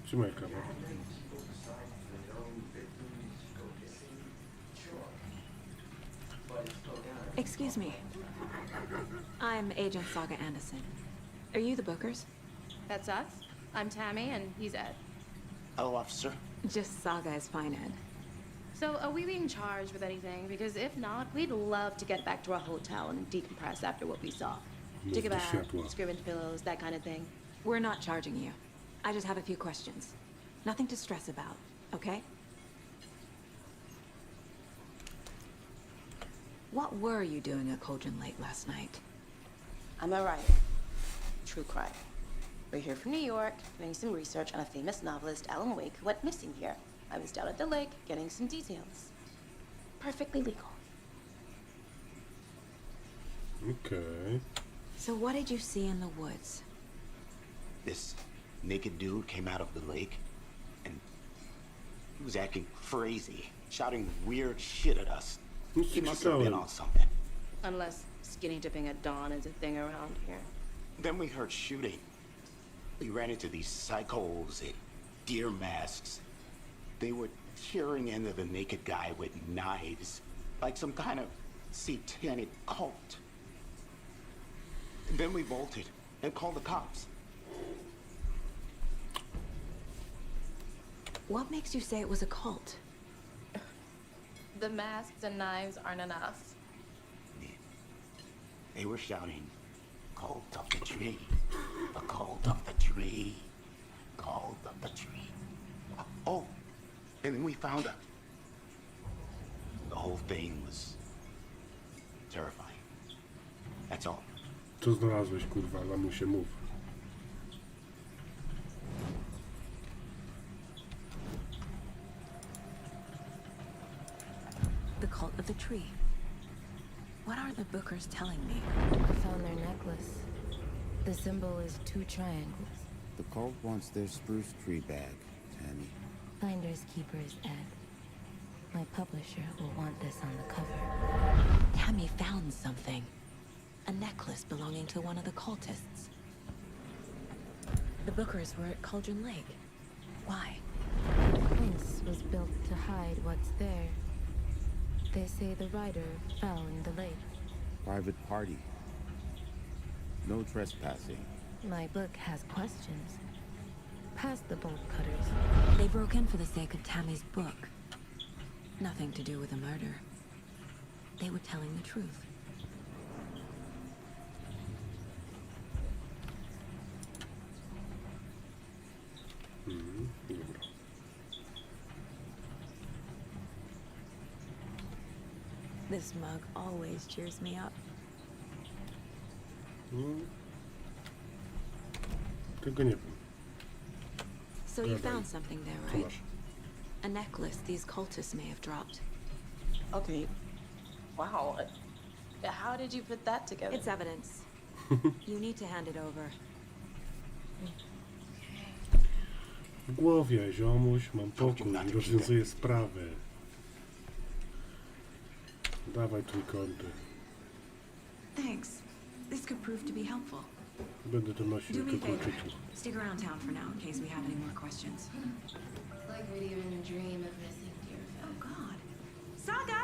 Trzymaj kamerę. Excuse me. I'm Agent Saga Anderson. Are you the Bookers? That's us. I'm Tammy, and he's Ed. Hello, officer. Just Saga is fine, Ed. So, are we being charged with anything? Because if not, we'd love to get back to our hotel and decompress after what we saw. Take a Mów do bath, światła. scream into pillows, that kind of thing. We're not charging you. I just have a few questions. Nothing to stress about, okay? What were you doing at Cauldron Lake last night? I'm a writer. True crime. We're here from New York, doing some research on a famous novelist, Alan Wake, who went missing here. I was down at the lake, getting some details. Perfectly legal. Okej. So what did you see in the woods? This naked dude came out of the lake, and he was acting crazy, shouting weird shit at us. Nic He nie must have been czytałem. on something. Unless skinny dipping at dawn is a thing around here. Then we heard shooting. We ran into these psychos in deer masks. They were tearing into the naked guy with knives, like some kind of satanic cult. And then we bolted and called the cops. What makes you say it was a cult? The masks and knives aren't enough. They were shouting, "Cult of the tree, the cult of the tree, cult of the tree." Oh, and then we found her. The whole thing was terrifying. That's all. Co znalazłeś, kurwa, lamusie, mów. The cult of the tree. What are the Bookers telling me? I found their necklace. The symbol is 2 triangles. The cult wants their spruce tree back, Tammy. Finders keepers, Ed. My publisher will want this on the cover. Tammy found something. A necklace belonging to one of the cultists. The Bookers were at Cauldron Lake. Why? The fence was built to hide what's there. They say the writer fell in the lake. Private party. No trespassing. My book has questions. Past the bolt cutters. They broke in for the sake of Tammy's book. Nothing to do with a murder. They were telling the truth. Dobra. This mug always cheers me up. Tego nie wiem. So you Gadaj. found something there, Co right? masz? A necklace these cultists may have dropped. Okay. Wow. How did you put that together? It's evidence. You need to hand it over. W głowie, ziomuś, mam pokój, rozwiązuję sprawę. Dawaj trójkąty. Thanks. This could prove to be helpful. Będę to nosił Do me a jako favor. kolczyki. Stick around town for now in case we have any more questions. Like we'd even dream of missing dear Oh God. Saga!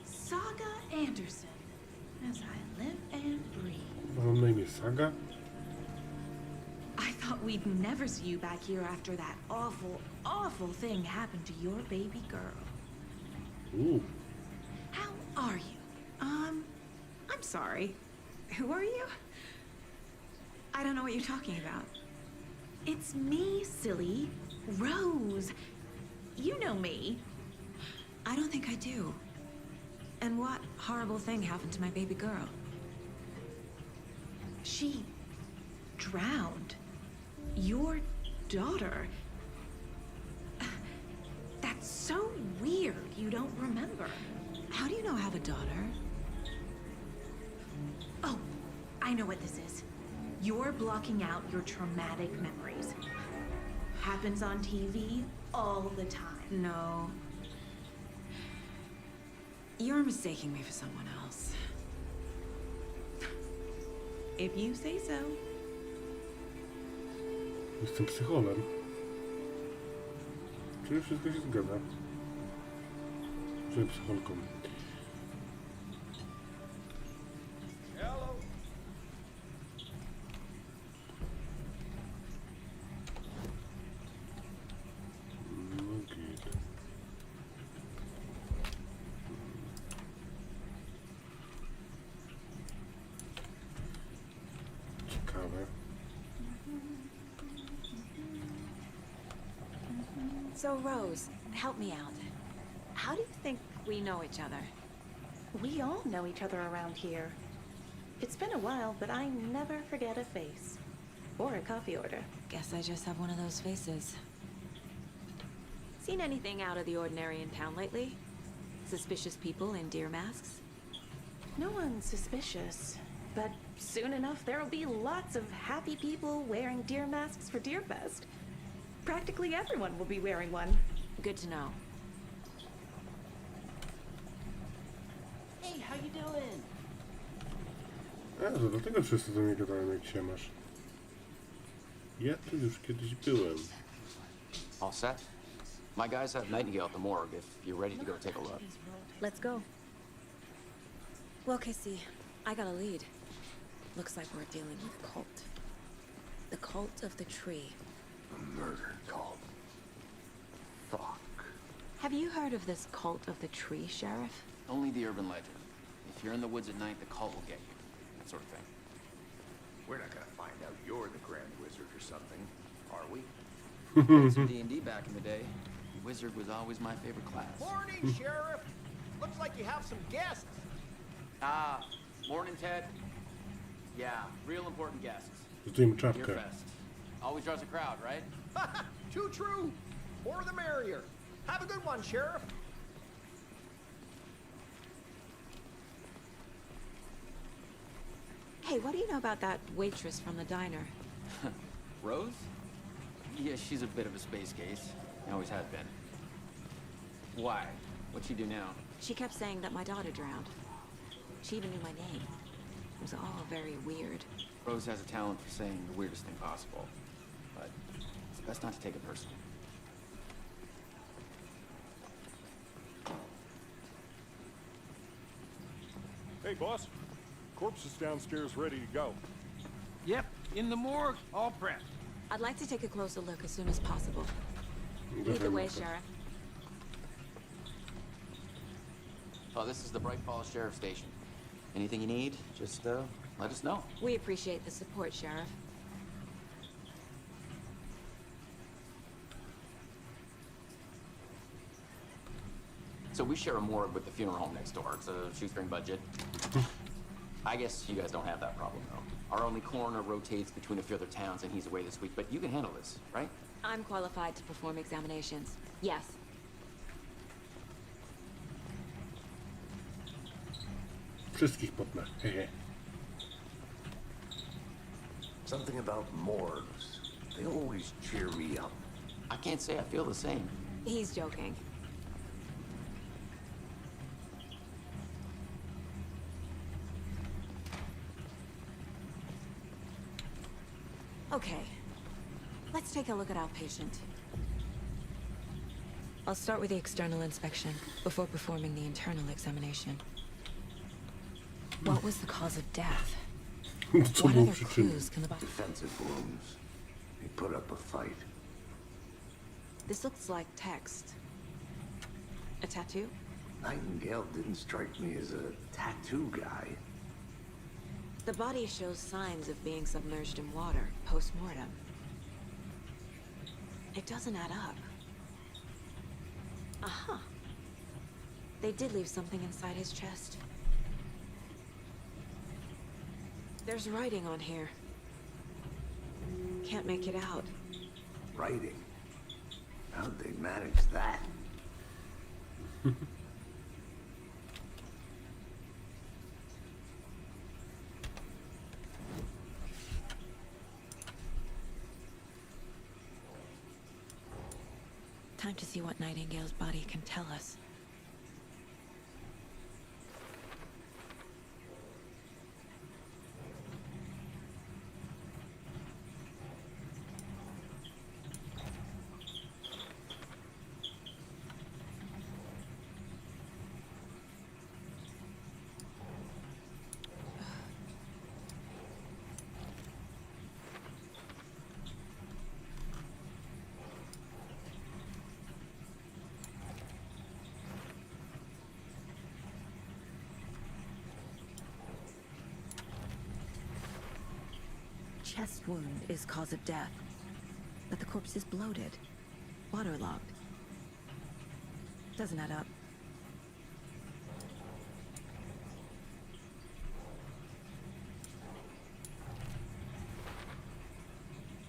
Saga Anderson. As I live and breathe. Mam na imię Saga? I thought we'd never see you back here after that awful, awful thing happened to your baby girl. Ooh. How are you? I'm sorry. Who are you? I don't know what you're talking about. It's me, silly. Rose. You know me. I don't think I do. And what horrible thing happened to my baby girl? She drowned. Your daughter. That's so weird you don't remember. How do you know I have a daughter? Oh, I know what this is. You're blocking out your traumatic memories. Happens on TV all the time. No. You're mistaking me for someone else. If you say so. Jestem psycholem. Czyli wszystko się zgadza. Że psycholką. Hello. No git. Ciekawe. So, Rose, help me out. How do you think we know each other? We all know each other around here. It's been a while, but I never forget a face. Or a coffee order. Guess I just have one of those faces. Seen anything out of the ordinary in town lately? Suspicious people in deer masks? No one's suspicious. But soon enough, there'll be lots of happy people wearing deer masks for Deerfest. Practically everyone will be wearing one. Good to know. Hey, how you doing? To dlatego wszyscy do mnie gadają, jak się masz. Ja tu już kiedyś byłem. All set? My guys have Nightingale at the morgue if you're ready to go take a look. Let's go. Well, Casey, I got a lead. Looks like we're dealing with a cult. The cult of the tree. A murder cult. Fuck. Have you heard of this cult of the tree, Sheriff? Only the urban legend. If you're in the woods at night, the cult will get you. That sort of thing. We're not gonna find out you're the Grand Wizard or something, are we? Played some D&D back in the day. Wizard was always my favorite class. Morning, Sheriff. Looks like you have some guests. Ah, morning, Ted. Yeah, real important guests. Zdejmę czapkę. Deerfest. Always draws a crowd, right? Too true. More the merrier. Have a good one, Sheriff. Hey, what do you know about that waitress from the diner? Rose? Yeah, she's a bit of a space case. Always has been. Why? What'd she do now? She kept saying that my daughter drowned. She even knew my name. It was all very weird. Rose has a talent for saying the weirdest thing possible. But it's best not to take it personally. Hey, boss. Corpse is downstairs ready to go. Yep, in the morgue, all prepped. I'd like to take a closer look as soon as possible. Lead the way, Sheriff. Oh, this is the Bright Falls Sheriff Station. Anything you need, just let us know. We appreciate the support, Sheriff. So we share a morgue with the funeral home next door. It's a shoestring budget. I guess you guys don't have that problem, though. Our only coroner rotates between a few other towns, and he's away this week. But you can handle this, right? I'm qualified to perform examinations. Yes. Wszystkich potnę. Hehe. Something about morgues. They always cheer me up. I can't say I feel the same. He's joking. Okay. Let's take a look at our patient. I'll start with the external inspection before performing the internal examination. What was the cause of death? Co What było other przyczyną? clues can the Defensive wounds. He put up a fight. This looks like text. A tattoo? Nightingale didn't strike me as a tattoo guy. The body shows signs of being submerged in water, post-mortem. It doesn't add up. Aha. They did leave something inside his chest. There's writing on here. Can't make it out. Writing? How'd they manage that? Time to see what Nightingale's body can tell us. Chest wound is cause of death, but the corpse is bloated, waterlogged. Doesn't add up.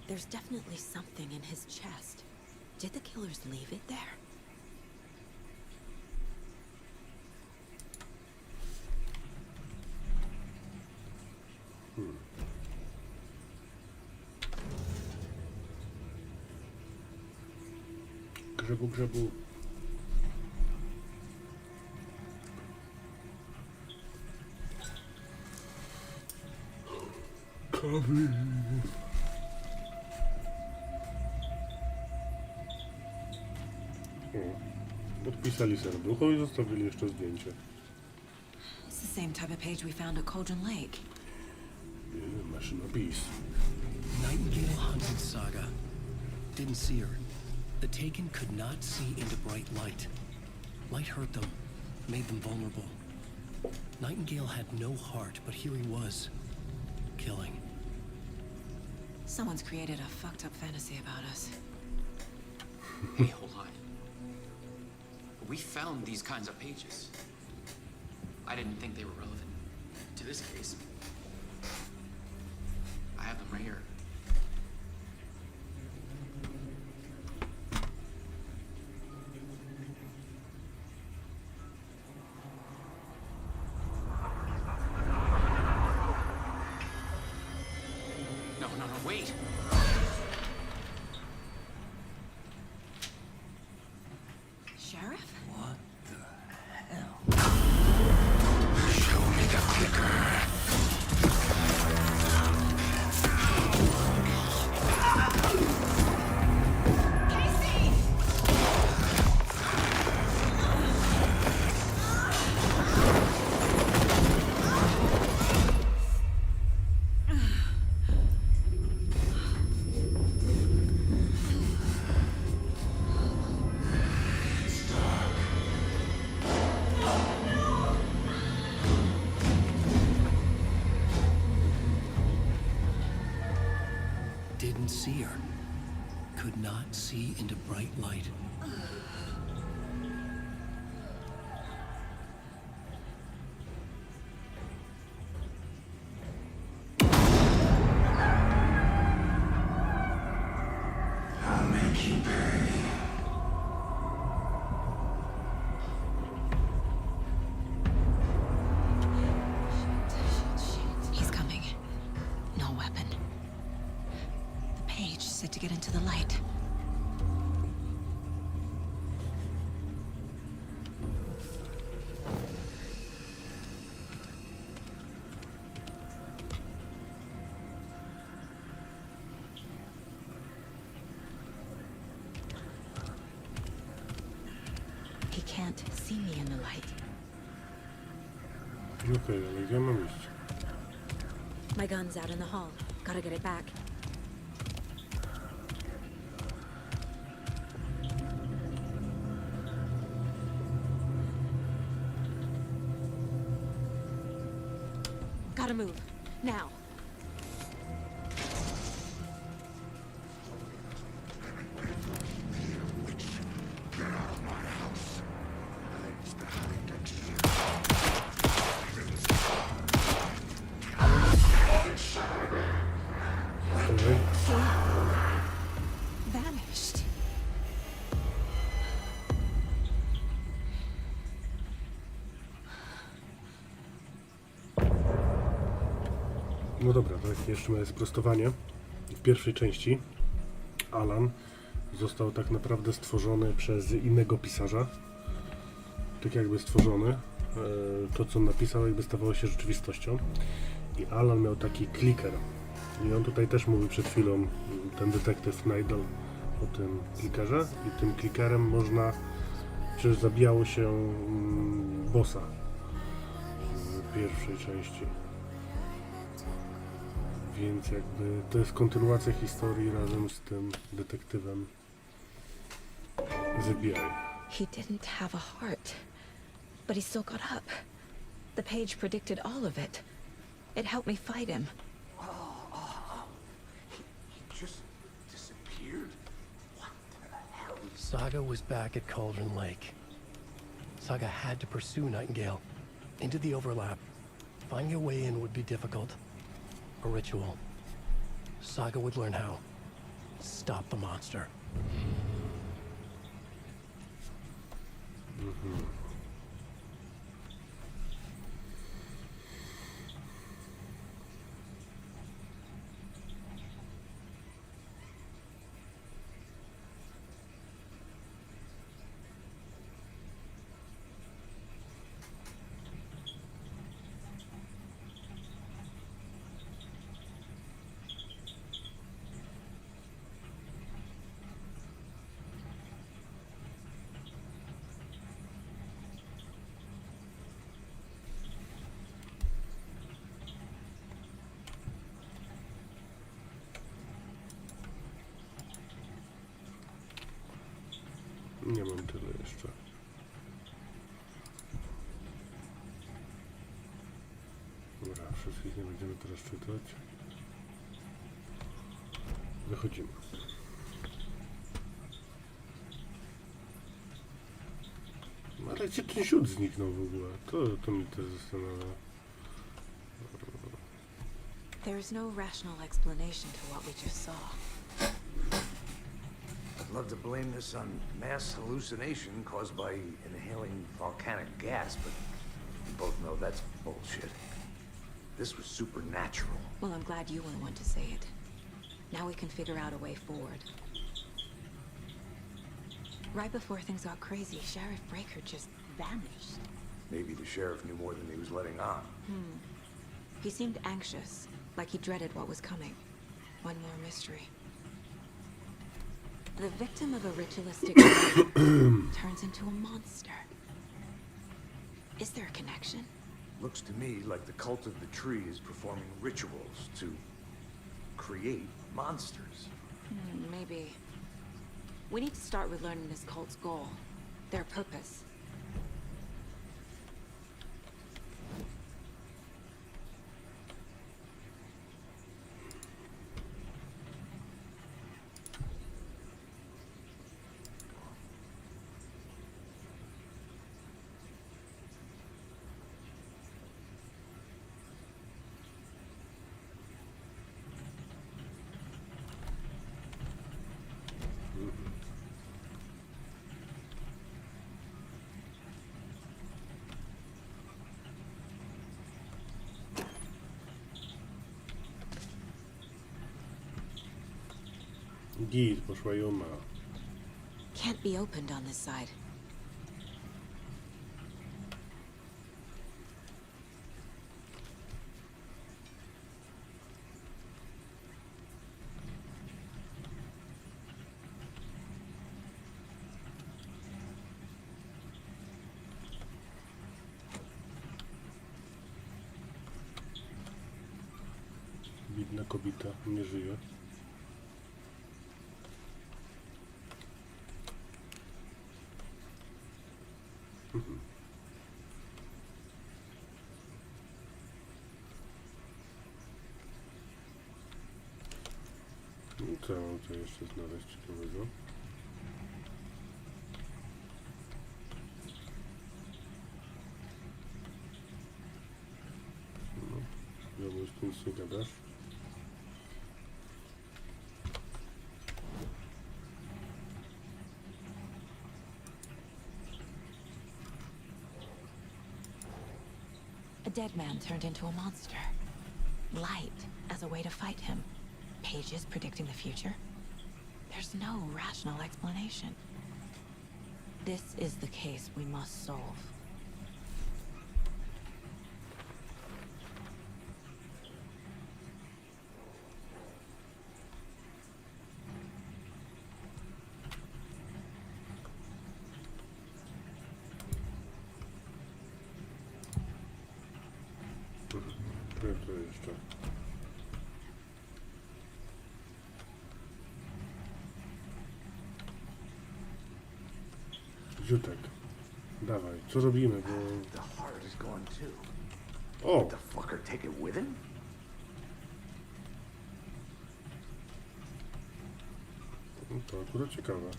There's definitely something in his chest. Did the killers leave it there? Grzebu. Kawy. Podpisali serducho i zostawili jeszcze zdjęcie. It's the same type of page we found at Cauldron Lake. Maszynopis. Nightingale hunted Saga. Didn't see her. The Taken could not see into bright light. Light hurt them, made them vulnerable. Nightingale had no heart, but here he was, killing. Someone's created a fucked up fantasy about us. Hey, hold on. We found these kinds of pages. I didn't think they were relevant to this case. I have them right here. No, wait! Sheriff? What? Show me the clicker. Didn't see her. Could not see into bright light. I'll make you pay. He's coming. No weapon. The page said to get into the light. He can't see me in the light. Okej, ale gdzie mam iść? My gun's out in the hall. Gotta get it back. gotta move. Now. Vanished. No dobra, tak, jeszcze mamy sprostowanie. W pierwszej części Alan został tak naprawdę stworzony przez innego pisarza. Tak jakby stworzony. To, co napisał, jakby stawało się rzeczywistością. I Alan miał taki kliker. I on tutaj też mówił przed chwilą, ten detektyw Nigel, o tym klikerze. I tym klikerem można, przecież zabijało się bossa w pierwszej części. Więc jakby to jest kontynuacja historii razem z tym detektywem z FBI. He didn't have a heart, but he still got up. The page predicted all of it. It helped me fight him. He just disappeared? What the hell? Saga was back at Cauldron Lake. Saga had to pursue Nightingale into the overlap. Finding a way in would be difficult. A ritual. Saga would learn how. Stop the monster. Nie mam tyle jeszcze. Dobra, wszystkich nie będziemy teraz czytać. Wychodzimy. Ale gdzie ten siód zniknął w ogóle? To mnie też zastanawia. There is no rational explanation to what we just saw. I'd love to blame this on mass hallucination caused by inhaling volcanic gas, but we both know that's bullshit. This was supernatural. Well, I'm glad you were the one to say it. Now we can figure out a way forward. Right before things got crazy, Sheriff Breaker just vanished. Maybe the sheriff knew more than he was letting on. He seemed anxious, like he dreaded what was coming. One more mystery. The victim of a ritualistic rite turns into a monster. Is there a connection? Looks to me like the cult of the tree is performing rituals to create monsters. Maybe. We need to start with learning this cult's goal, their purpose. Git, poszła Yuma. Can't be opened on this side. Biedna kobieta, nie żyje. No co mam tu jeszcze znaleźć ciekawego? No, już tu nic nie gadasz. A dead man turned into a monster. Light as a way to fight him. Pages predicting the future. There's no rational explanation. This is the case we must solve. To jeszcze. Ziutek. Dawaj, co robimy, bo... The heart is gone too. O! Did the fucker take it with him? No to akurat ciekawe.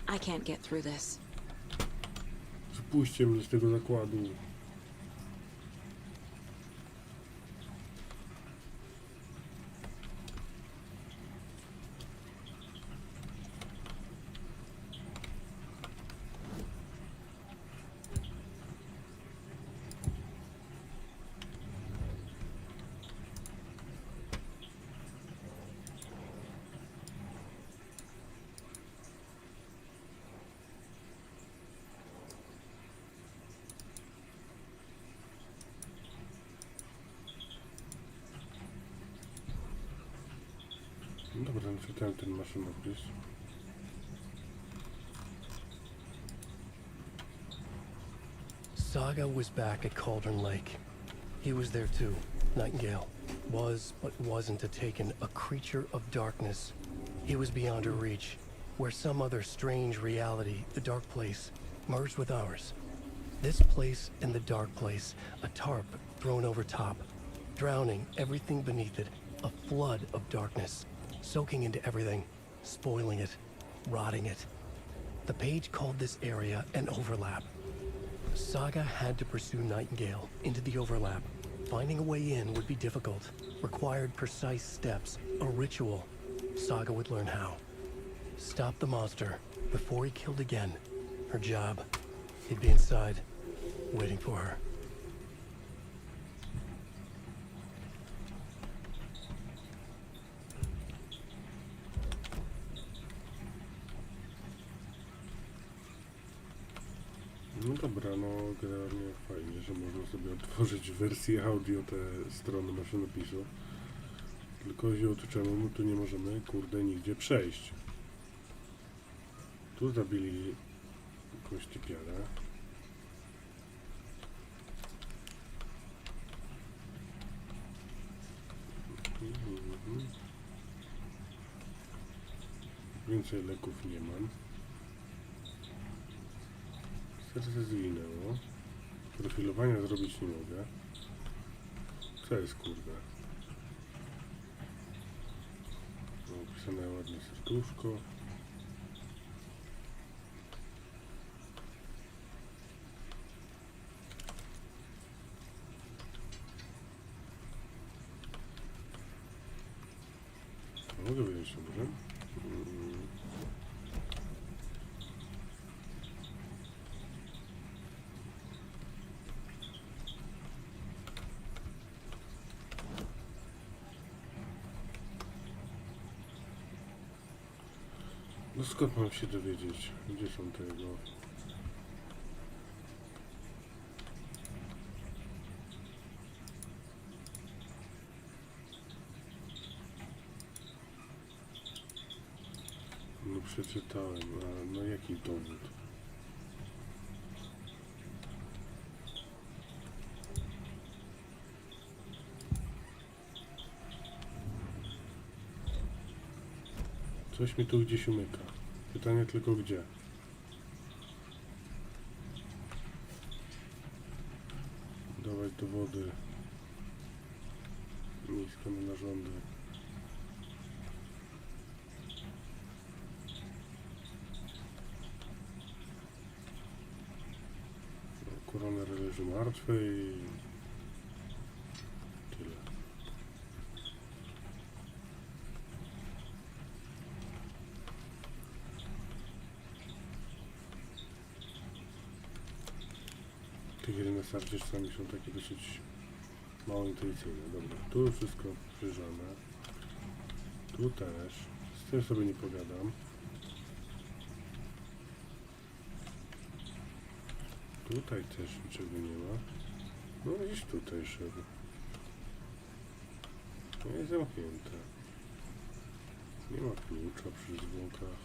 I can't get through this. Wypuśćcie mnie z tego zakładu. No dobra, czytałem ten maszynopis. Saga was back at Cauldron Lake. He was there too. Nightingale was, but wasn't a taken, a creature of darkness. He was beyond her reach, where some other strange reality, the dark place, merged with ours. This place and the dark place, a tarp thrown over top, drowning everything beneath it, a flood of darkness, soaking into everything, spoiling it, rotting it. The page called this area an overlap. Saga had to pursue Nightingale into the overlap. Finding a way in would be difficult, required precise steps, a ritual. Saga would learn how. Stop the monster before he killed again. Her job. He'd be inside, waiting for her. No dobra, no generalnie fajnie, że można sobie otworzyć w wersji audio te strony maszynopisu. Tylko czemu my tu nie możemy, kurde, nigdzie przejść. Tu zabili jakąś typiarę. Więcej leków nie mam. Serce zginęło. Profilowania zrobić nie mogę. Co jest kurde? Opisane ładnie serduszko. Mogę wyjść może? No skąd mam się dowiedzieć? Gdzie są tego? No przeczytałem, a no jaki dowód? Coś mi tu gdzieś umyka. Pytanie tylko gdzie? Dawać dowody. Miejskie narządy. Koroner leży martwy i tyle. Te gry na starcie czasami są takie dosyć mało intuicyjne. Dobra, tu wszystko przejrzane. Tu też. Z tym sobie nie pogadam. Tutaj też niczego nie ma. No gdzieś tutaj szedł. No jest zamknięte. Nie ma klucza przy zwłokach.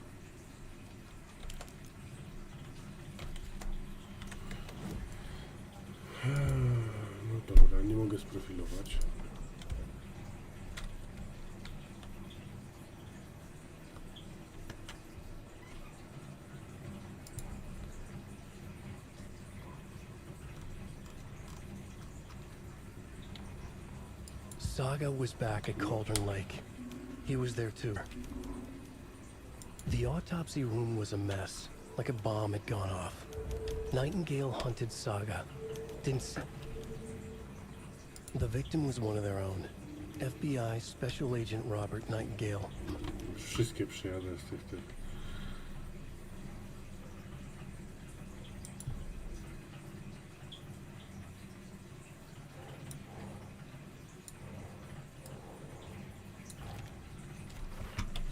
No dobra, nie mogę sprofilować. Saga was back at Cauldron Lake. He was there too. The autopsy room was a mess, like a bomb had gone off. Nightingale hunted Saga. Didn't see... The victim was one of their own. FBI Special Agent Robert Nightingale. Wszystkie przyjadę z tych.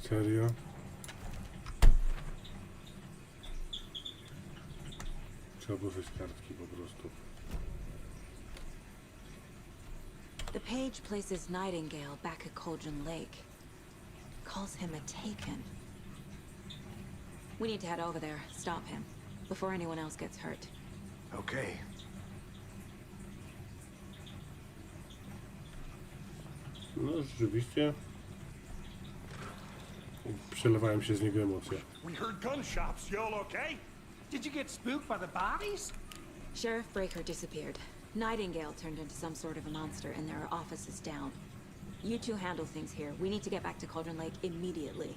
Serio? Trzeba było wziąć kartki po prostu. The page places Nightingale back at Cauldron Lake. Calls him a taken. We need to head over there, stop him, before anyone else gets hurt. Okay. No rzeczywiście. Przelewałem się z niego emocje. We heard gunshots. Y'all okay? Did you get spooked by the bodies? Sheriff Breaker disappeared. Nightingale turned into some sort of a monster, and there are offices down. You two handle things here. We need to get back to Cauldron Lake immediately.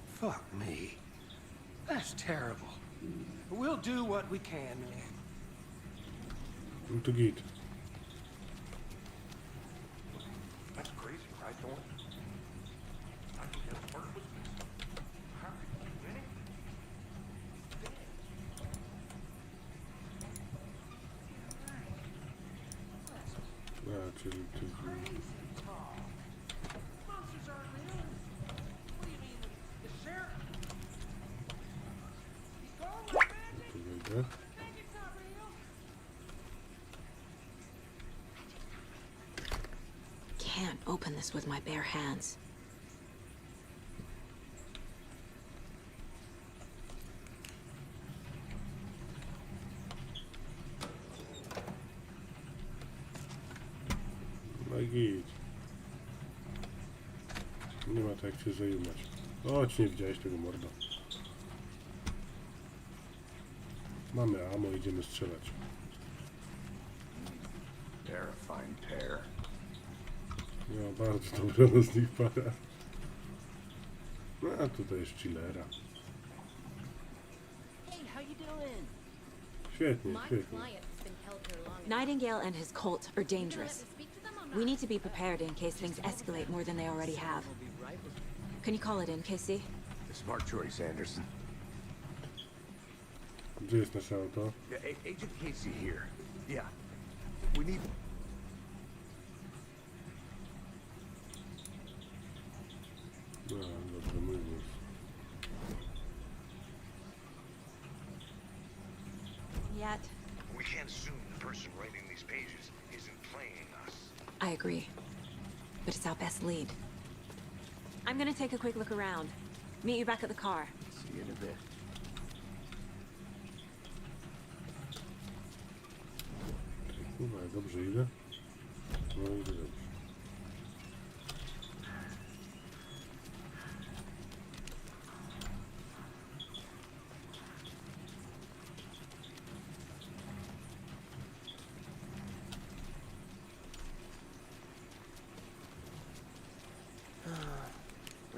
Fuck me. That's terrible. We'll do what we can, man. No to git. That's crazy, right, Thorne? I think that part was missing. How could you do anything? A, czyli Monsters aren't real. What do you mean? The sheriff? He's gone like magic? tu wejdę. Magic's not real. Can't open this with my bare hands. No i git. Nie ma tak jak się zajmować. Chodź, nie widziałeś tego morda. Mamy ammo, idziemy strzelać. They're a fine pair. No, bardzo dobrze z nich para. No, a tutaj jest chillera. Hey, how you doing? Świetnie, My świetnie. client has been held here long enough. Nightingale and his cult are dangerous. Speak to them or We not? need to be prepared in case things escalate more than they already have. We'll be right with you. Can you call it in, Casey? Smart choice, Anderson. Gdzie jest nasze auto? Yeah, Agent Casey here. Yeah. We need... No, dobrze, mój głos. Yet. We can't assume the person writing these pages isn't playing us. I agree. But it's our best lead. I'm gonna take a quick look around. Meet you back at the car. See you in a bit. Kurwa, ja dobrze idę? No idę dobrze.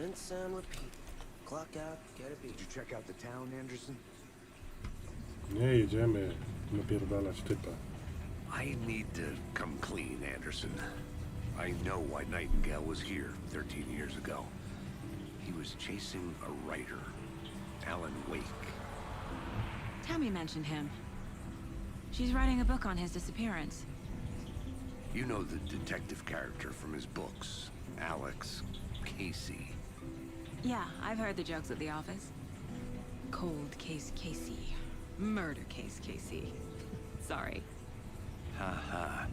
Rinse and repeat. Clock out, get a beat. Did you check out the town, Anderson? Nie, jedziemy napierdalać typa. I need to come clean, Anderson. I know why Nightingale was here 13 years ago. He was chasing a writer, Alan Wake. Tammy mentioned him. She's writing a book on his disappearance. You know the detective character from his books, Alex Casey. Yeah, I've heard the jokes at the office. Cold case Casey. Murder case Casey. Sorry. Haha.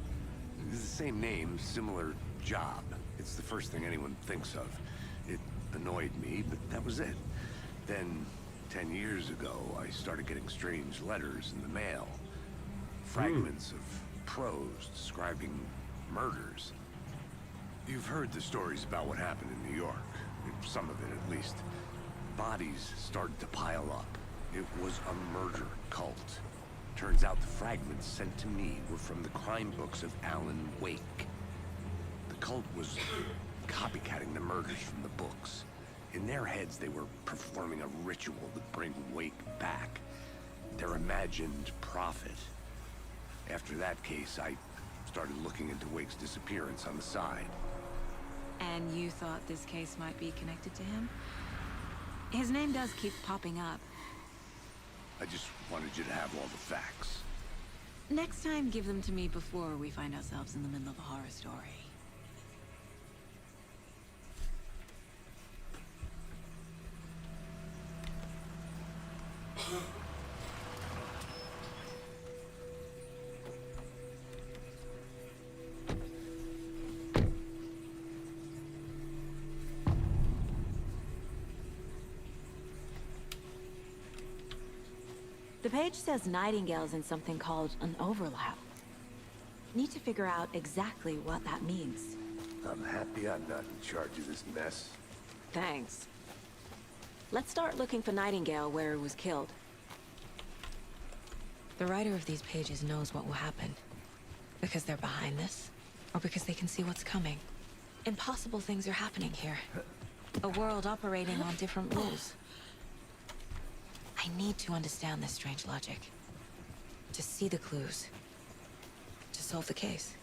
It's the same name, similar job. It's the first thing anyone thinks of. It annoyed me, but that was it. Then, 10 years ago, I started getting strange letters in the mail. Fragments of prose describing murders. You've heard the stories about what happened in New York. Some of it, at least. Bodies started to pile up. It was a murder cult. Turns out the fragments sent to me were from the crime books of Alan Wake. The cult was copycatting the murders from the books. In their heads, they were performing a ritual to bring Wake back. Their imagined prophet. After that case, I started looking into Wake's disappearance on the side. And you thought this case might be connected to him? His name does keep popping up. I just wanted you to have all the facts. Next time, give them to me before we find ourselves in the middle of a horror story. The page says Nightingale's in something called an overlap. Need to figure out exactly what that means. I'm happy I'm not in charge of this mess. Thanks. Let's start looking for Nightingale where he was killed. The writer of these pages knows what will happen. Because they're behind this, or because they can see what's coming. Impossible things are happening here. A world operating on different rules. I need to understand this strange logic. To see the clues. To solve the case.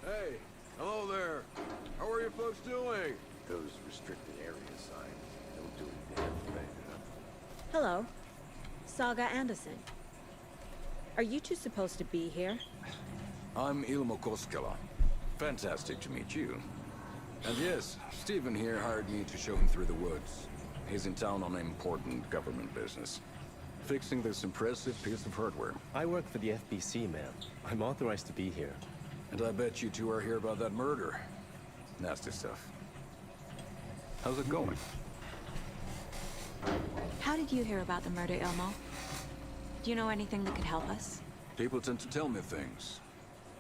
Hey, hello there. How are you folks doing? Those restricted area signs don't do a damn thing, huh? Hello. Saga Anderson. Are you two supposed to be here? I'm Ilmo Koskela. Fantastic to meet you. And yes, Stephen here hired me to show him through the woods. He's in town on important government business. Fixing this impressive piece of hardware. I work for the FBC, ma'am. I'm authorized to be here. And I bet you two are here about that murder. Nasty stuff. How's it going? How did you hear about the murder, Ilmo? Do you know anything that could help us? People tend to tell me things.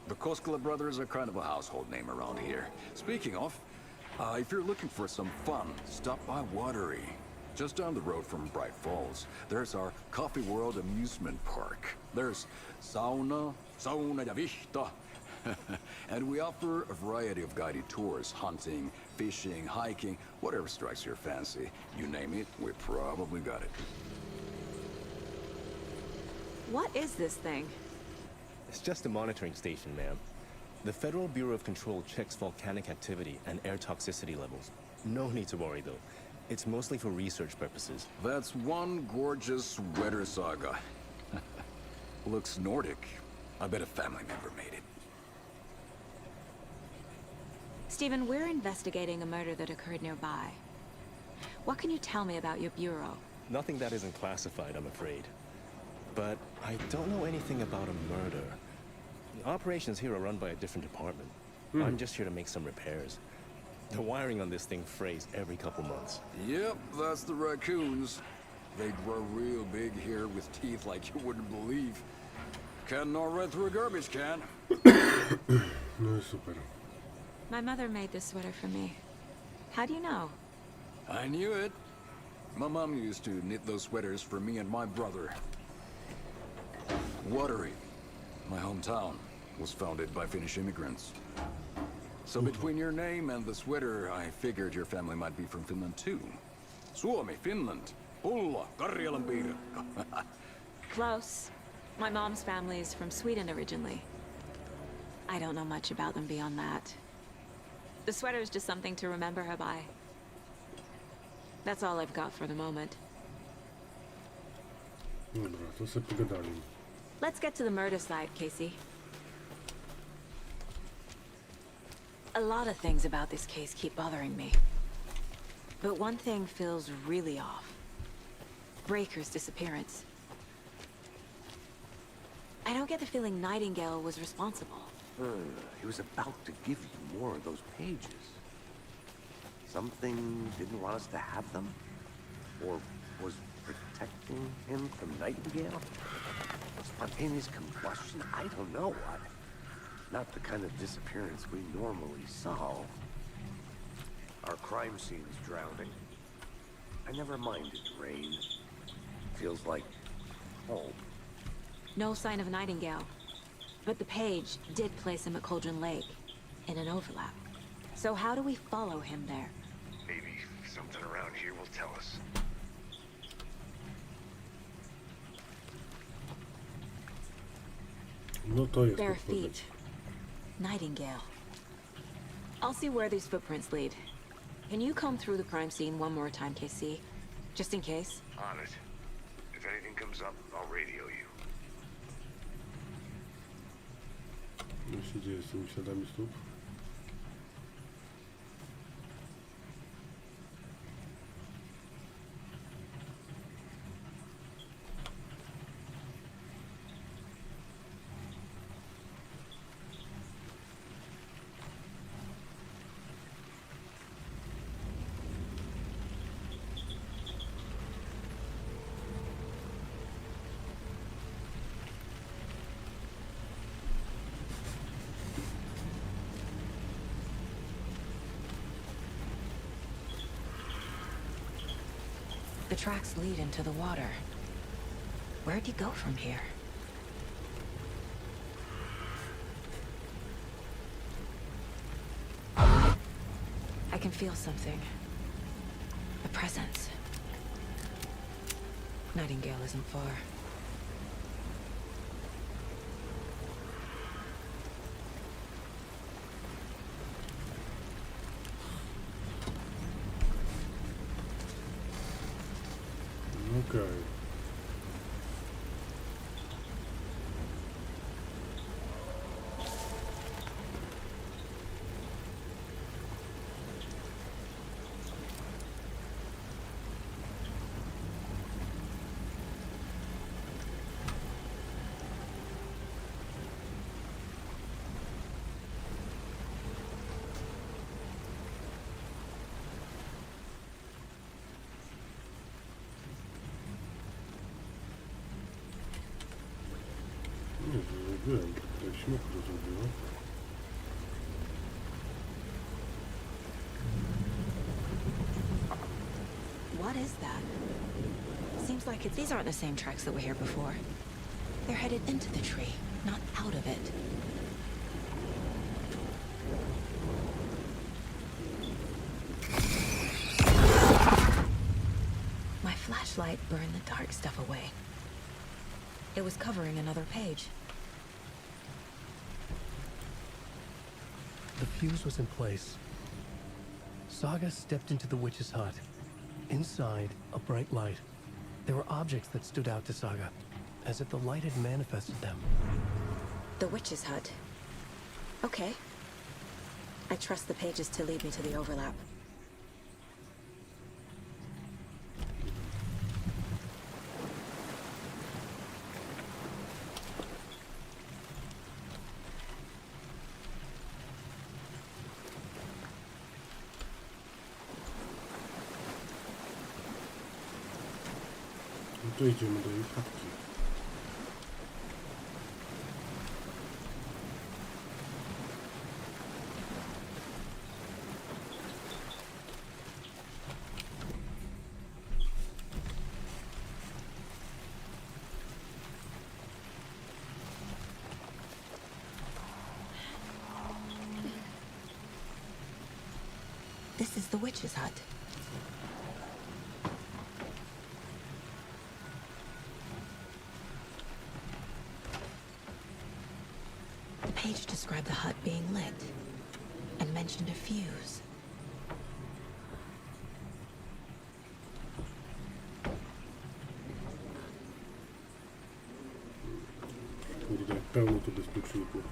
The Koskela brothers are kind of a household name around here. Speaking of, if you're looking for some fun, stop by Watery. Just down the road from Bright Falls, there's our Coffee World amusement park. There's sauna ja vihta. And we offer a variety of guided tours, hunting, fishing, hiking, whatever strikes your fancy. You name it, we probably got it. What is this thing? It's just a monitoring station, ma'am. The Federal Bureau of Control checks volcanic activity and air toxicity levels. No need to worry, though. It's mostly for research purposes. That's one gorgeous weather saga. Looks Nordic. I bet a family member made it. Stephen, we're investigating a murder that occurred nearby. What can you tell me about your bureau? Nothing that isn't classified, I'm afraid. But I don't know anything about a murder. The operations here are run by a different department. I'm just here to make some repairs. The wiring on this thing frays every couple months. Yep, that's the raccoons. They grow real big here with teeth like you wouldn't believe. Can't gnaw right through a garbage can. No, super. My mother made this sweater for me. How do you know? I knew it. My mom used to knit those sweaters for me and my brother. Watery, my hometown. was founded by Finnish immigrants. So between your name and the sweater, I figured your family might be from Finland too. Suomi, Finland. Pulla, Karjalan piirakka. Close. My mom's family is from Sweden originally. I don't know much about them beyond that. The sweater is just something to remember her by. That's all I've got for the moment. Dobra, to sobie pogadali. Let's get to the murder side, Casey. A lot of things about this case keep bothering me. But one thing feels really off. Breaker's disappearance. I don't get the feeling Nightingale was responsible. He was about to give you more of those pages. Something didn't want us to have them? Or was protecting him from Nightingale? Spontaneous combustion? I don't know what. Not the kind of disappearance we normally solve. Our crime scene's drowning. I never minded rain. Feels like home. No sign of Nightingale. But the page did place him at Cauldron Lake, in an overlap. So how do we follow him there? Maybe something around here will tell us. No to jest Bare odpowiedź. feet. Nightingale. I'll see where these footprints lead. Can you comb through the crime scene one more time, KC? Just in case? On it. If anything comes up, I'll radio you. Co się dzieje z tymi śladami stóp? The tracks lead into the water. Where'd he go from here? I can feel something. A presence. Nightingale isn't far. Okej. Nie, zrobiłem. Tak śmiech to zrobiło. What is that? Seems like these aren't the same tracks that were here before. They're headed into the tree, not out of it. My flashlight burned the dark stuff away. It was covering another page. The fuse was in place. Saga stepped into the witch's hut. Inside, a bright light. There were objects that stood out to Saga, as if the light had manifested them. The witch's hut. Okay. I trust the pages to lead me to the overlap. No to idziemy do jej chatki. This is the witch's hut. The page described the hut being lit and mentioned a fuse. Kurde, pełno tu bezpieczników.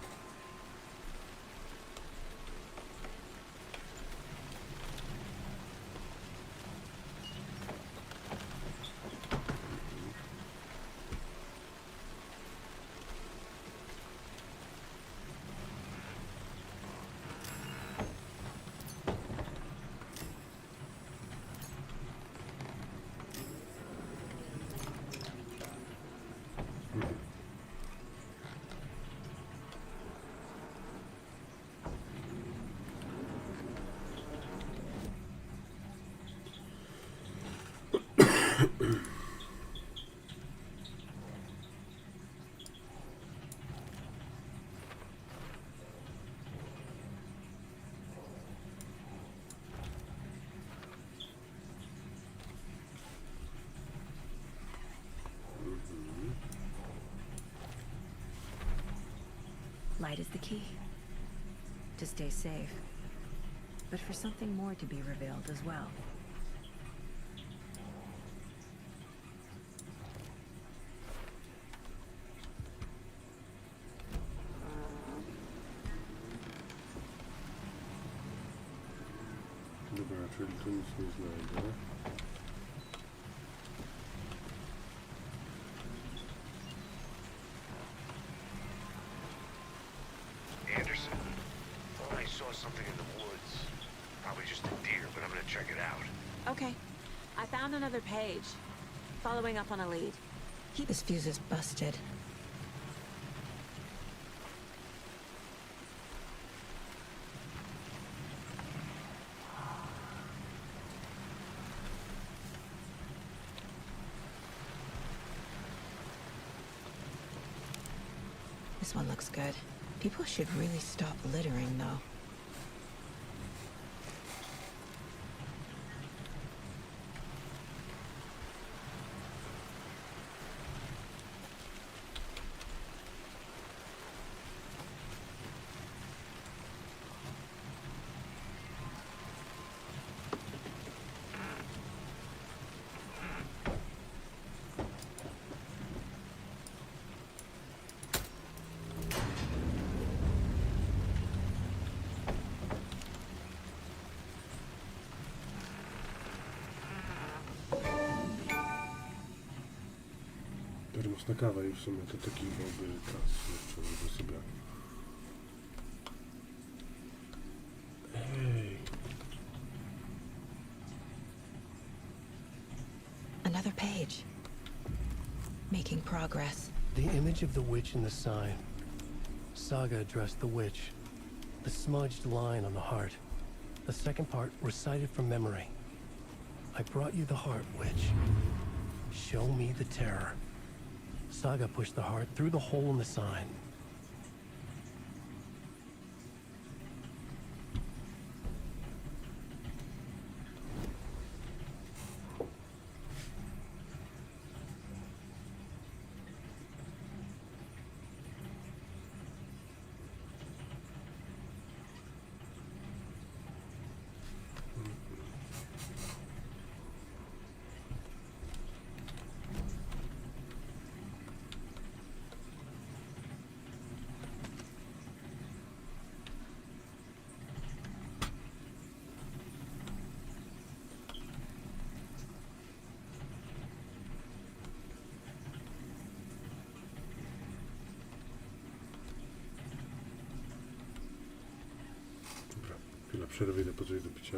Light is the key. To stay safe. But for something more to be revealed as well. Dobra, czyli tu nic nie znajdę. Anderson, thought I saw something in the woods. Probably just a deer, but I'm gonna check it out. Okay. I found another page. Following up on a lead. This fuse is busted. This one looks good. People should really stop littering, though. Termos na kawę i w sumie to taki byłby czas jeszcze, żeby sobie... Ej. Another page. Making progress. The image of the witch in the sign. Saga addressed the witch. The smudged line on the heart. The second part recited from memory. I brought you the heart, witch. Show me the terror. Saga pushed the heart through the hole in the sign. Chwila przerwy, idę po coś do picia.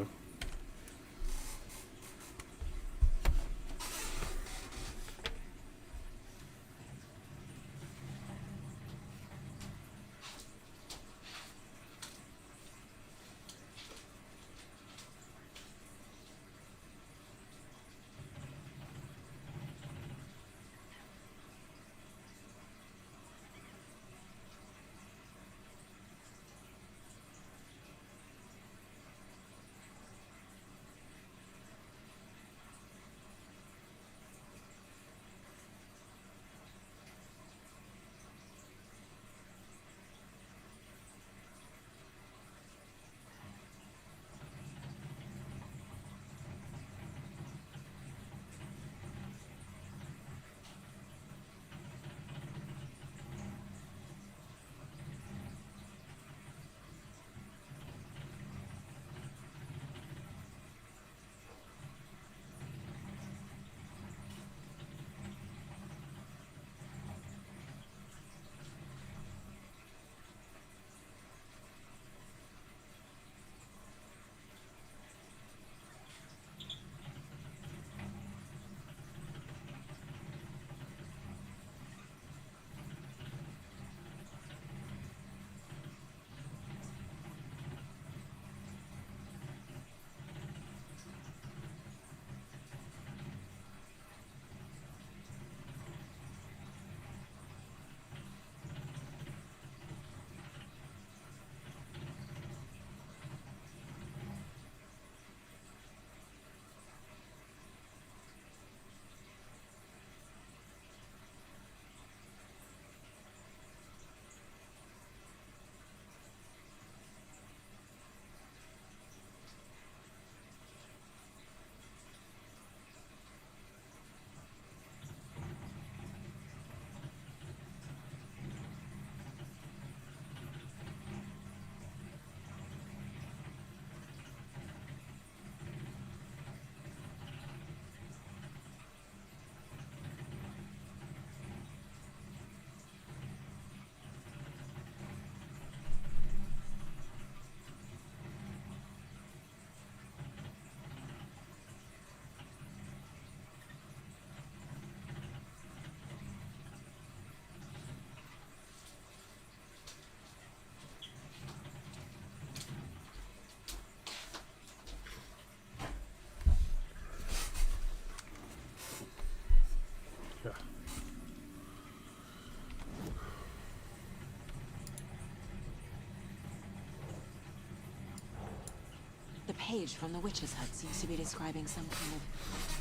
page from the witch's hut seems to be describing some kind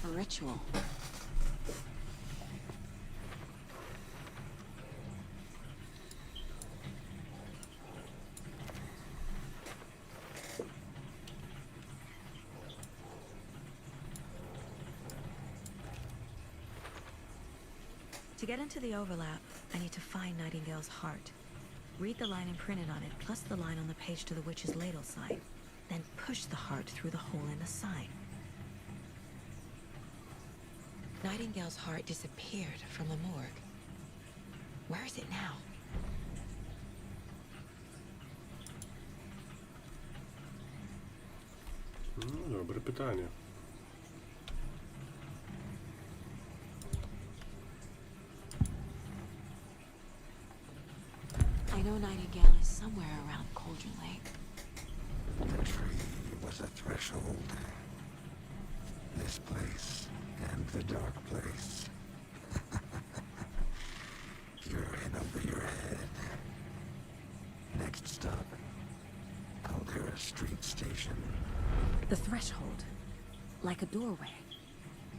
of ritual. To get into the overlap, I need to find Nightingale's heart. Read the line imprinted on it, plus the line on the page to the witch's ladle sign. Then push the heart through the hole in the sign. Nightingale's heart disappeared from the morgue. Where is it now? Dobre pytanie. I know Nightingale is somewhere around Cauldron Lake. The tree was a threshold. This place and the dark place. You're in over your head. Next stop, Caldera Street Station. The threshold. Like a doorway.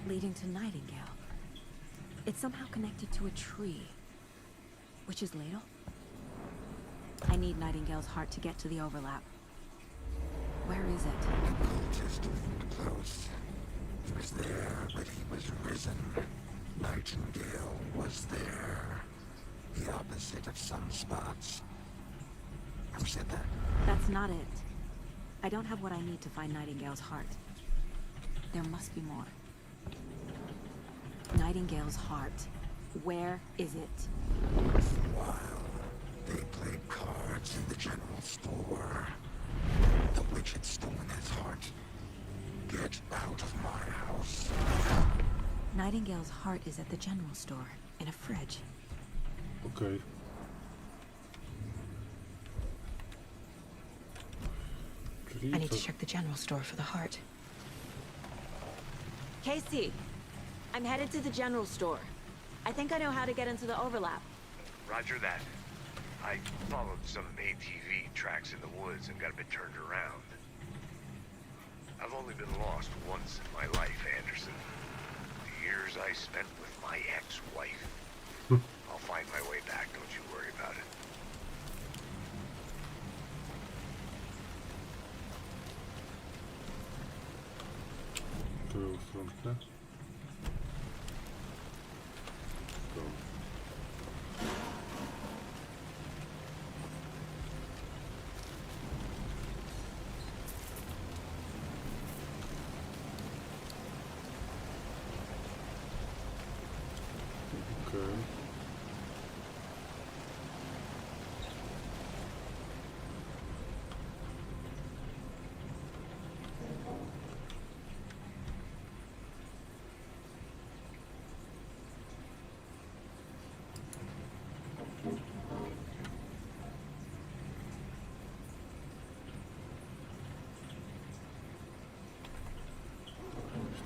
Leading to Nightingale. It's somehow connected to a tree. Witch's ladle? I need Nightingale's heart to get to the overlap. Where is it? Cultist leaned close. He was there, but he was risen. Nightingale was there. The opposite of sunspots. Who said that? That's not it. I don't have what I need to find Nightingale's heart. There must be more. Nightingale's heart. Where is it? While they played cards in the general store, the witch had stolen his heart. Get out of my house. Nightingale's heart is at the general store, in a fridge. Okay. I need to check the general store for the heart. Casey, I'm headed to the general store. I think I know how to get into the overlap. Roger that. I followed some ATV tracks in the woods and got a bit turned around. I've only been lost once in my life, Anderson. The years I spent with my ex-wife. I'll find my way back, don't you worry about it. Którą stronkę? Okay.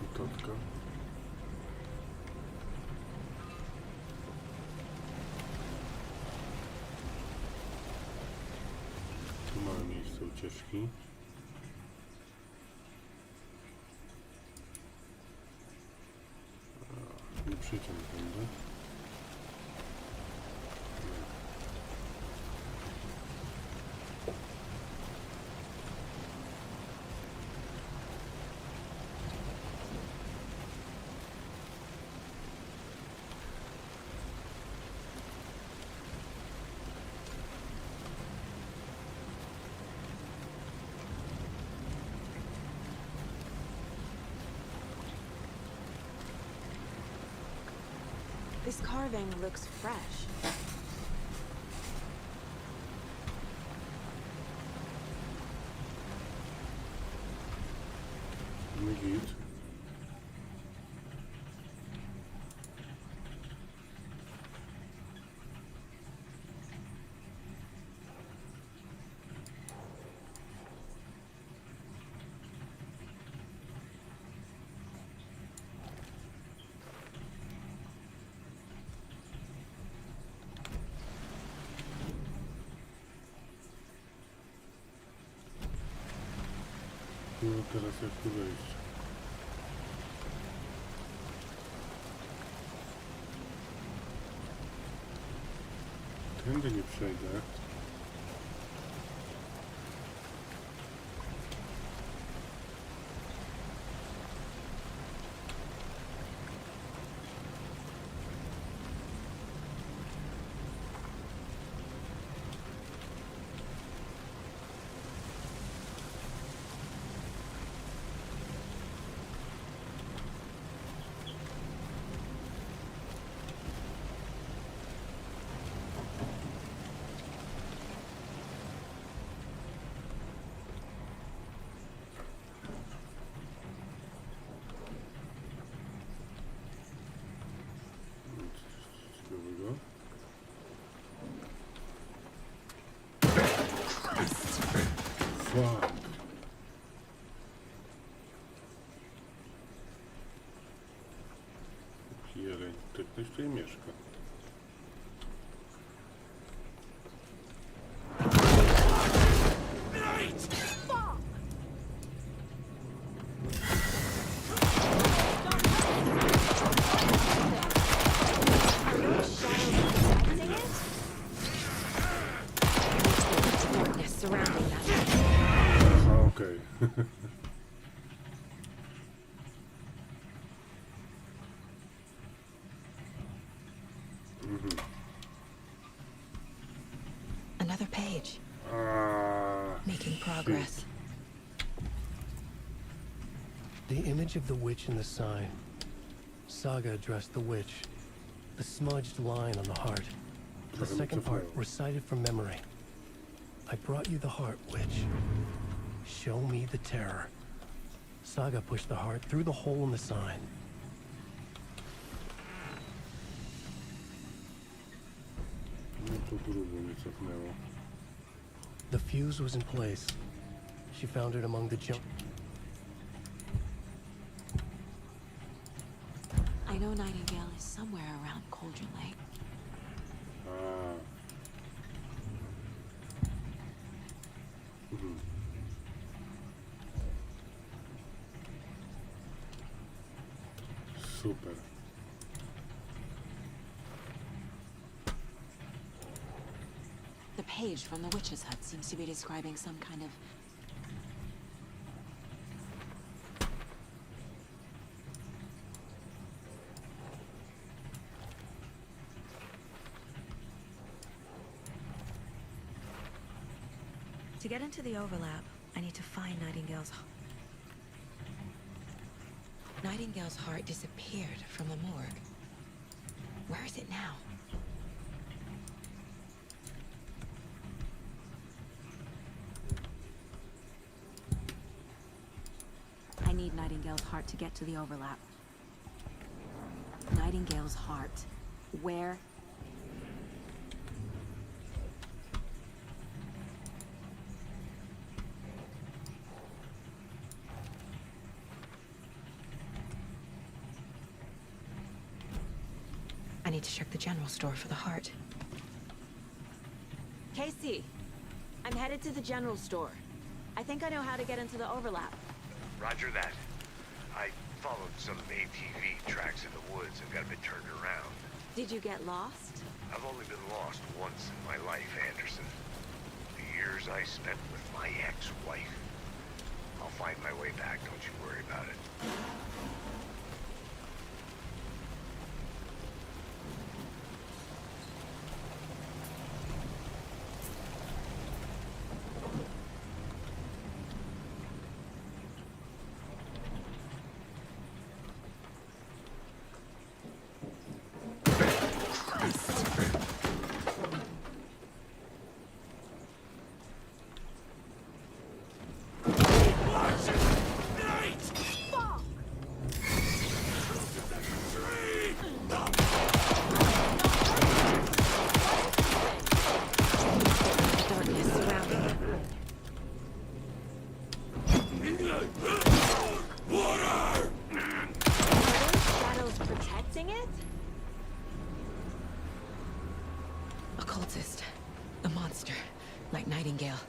Notatka. Tu mamy miejsce ucieczki. Nie przyjdziemy tędy. This carving looks fresh. Git. teraz jak tu wejść? Tędy nie przejdę. Ciekawego. Fuck. Jeleń, to ktoś tutaj mieszka. Surrounding that. Aha, okej. Another page. Making progress. The image of the witch in the sign. Saga addressed the witch. The smudged line on the heart. The second part recited from memory. I brought you the heart, witch. Show me the terror. Saga pushed the heart through the hole in the sign. No to grubo mnie cofnęło. The fuse was in place. She found it among the junk. I know Nightingale is somewhere around Cauldron Lake. Super. The page from the witch's hut seems to be describing some kind of... To get into the overlap, I need to find Nightingale's... Nightingale's heart disappeared from the morgue. Where is it now? I need Nightingale's heart to get to the overlap. Nightingale's heart. Where? I need to check the general store for the heart. Casey, I'm headed to the general store. I think I know how to get into the overlap. Roger that. I followed some ATV tracks in the woods and got a bit turned around. Did you get lost? I've only been lost once in my life, Anderson. The years I spent with my ex-wife. I'll find my way back, don't you worry about it. Occultist. A monster. Like Nightingale.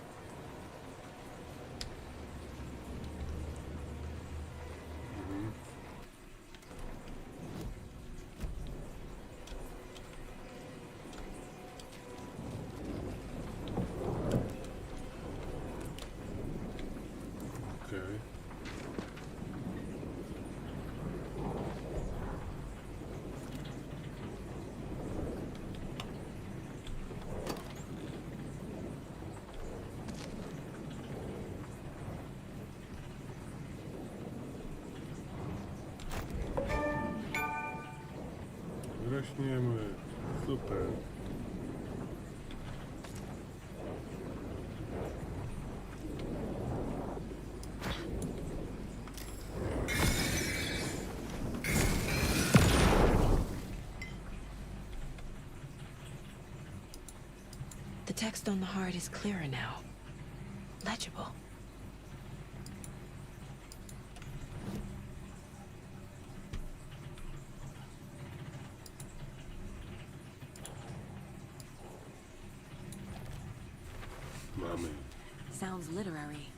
Super. The text on the heart is clearer now. Legible. Mamy. Sounds literary.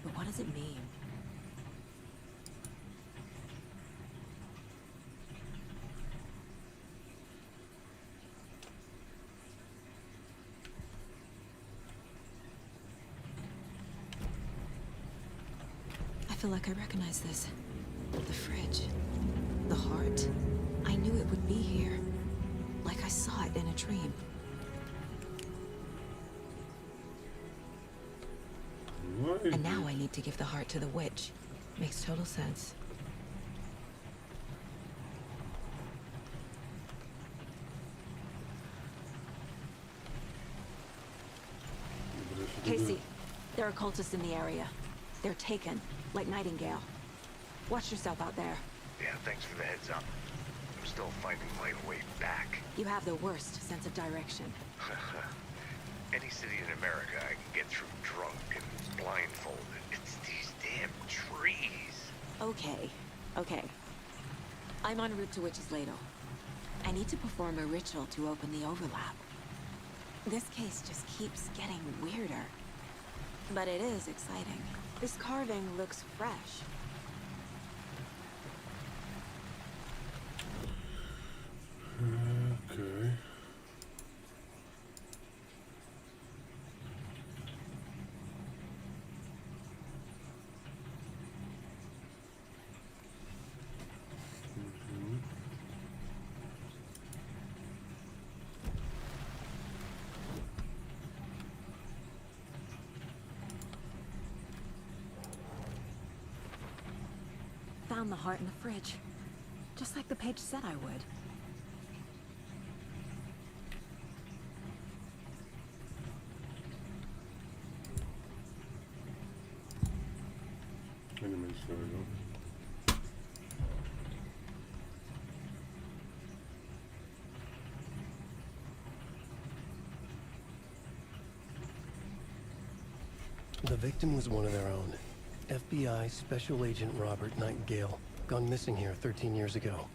But what does it mean? I feel like I recognize this. The fridge. The heart. I knew it would be here. Like I saw it in a dream. And now I need to give the heart to the witch. Makes total sense. Casey, there are cultists in the area. They're taken, like Nightingale. Watch yourself out there. Yeah, thanks for the heads up. I'm still finding my way back. You have the worst sense of direction. Any city in America I can get through drunk and blindfolded. It's these damn trees. Okay, okay. I'm en route to Witch's Ladle. I need to perform a ritual to open the overlap. This case just keeps getting weirder. But it is exciting. This carving looks fresh. Okay. Found the heart in the fridge. Just like the page said I would. Element swojego. The victim was one of their own. FBI Special Agent Robert Nightingale, gone missing here 13 years ago.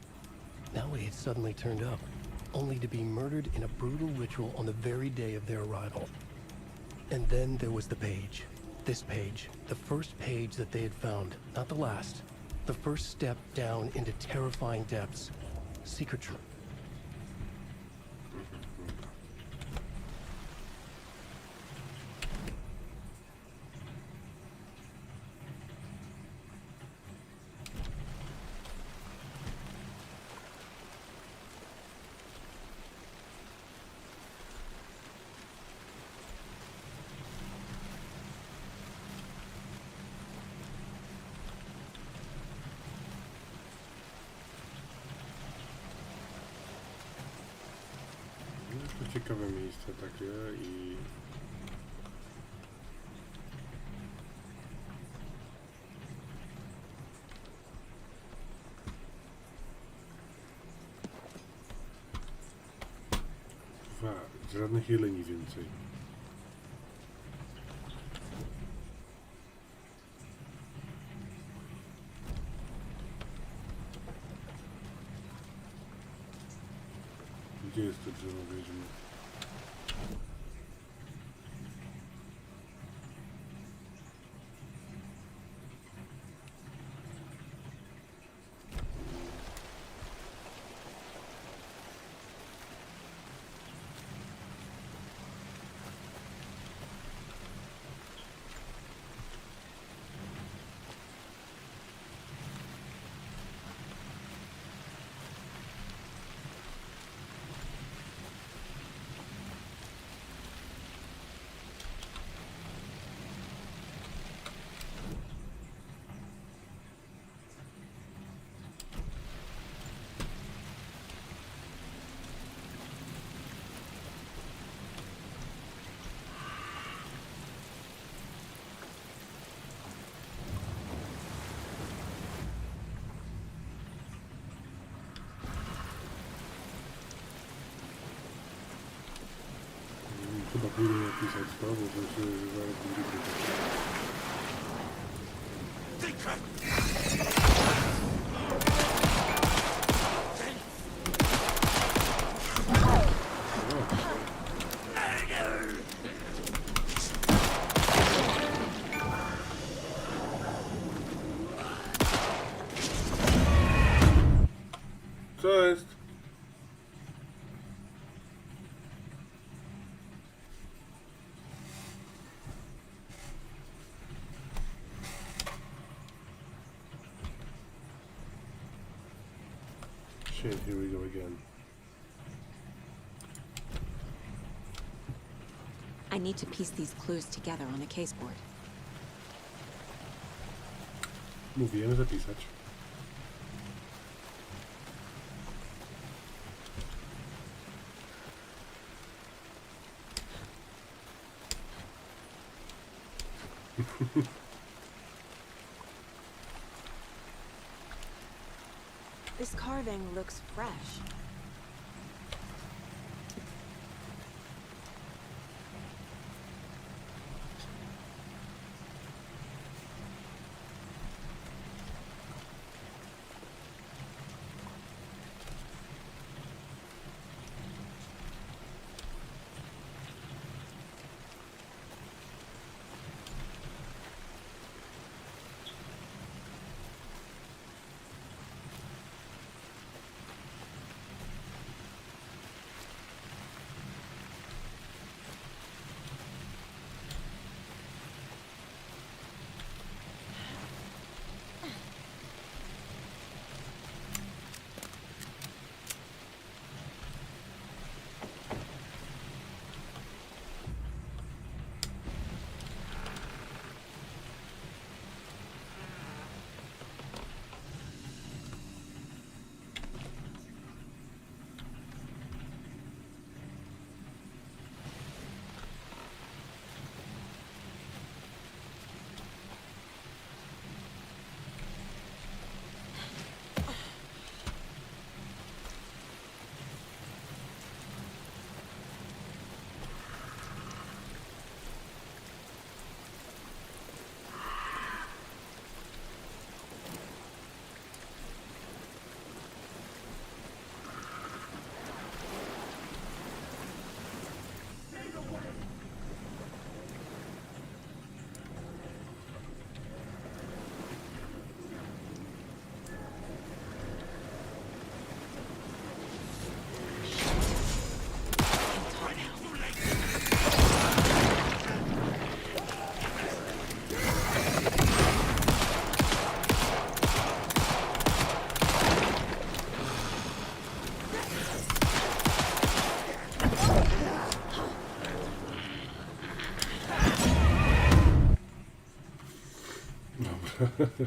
Now he had suddenly turned up, only to be murdered in a brutal ritual on the very day of their arrival. And then there was the page. This page, the first page that they had found, not the last. The first step down into terrifying depths. Secret truth. To ciekawe miejsce takie i... Żadnych jeleni więcej. Gdzie jest to drzewo wiedźmy? chwili napisać to, bo to się zaraz co jest? Shit, here we go again. I need to piece these clues together on a caseboard. Mówiłem zapisać. This carving looks fresh.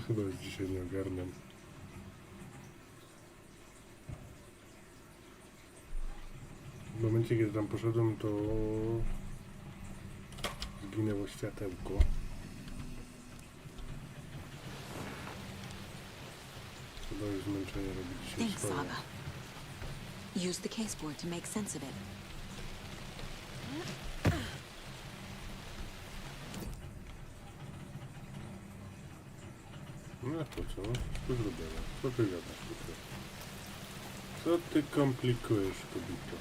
Chyba już dzisiaj nie ogarniam. W momencie, kiedy tam poszedłem, to zginęło światełko. Chyba już zmęczenie robi dzisiaj Think, swoje. Saga. Use the caseboard to make sense of it. No to co? Co zrobione? Co ty gadasz tutaj? Co ty komplikujesz, kobito?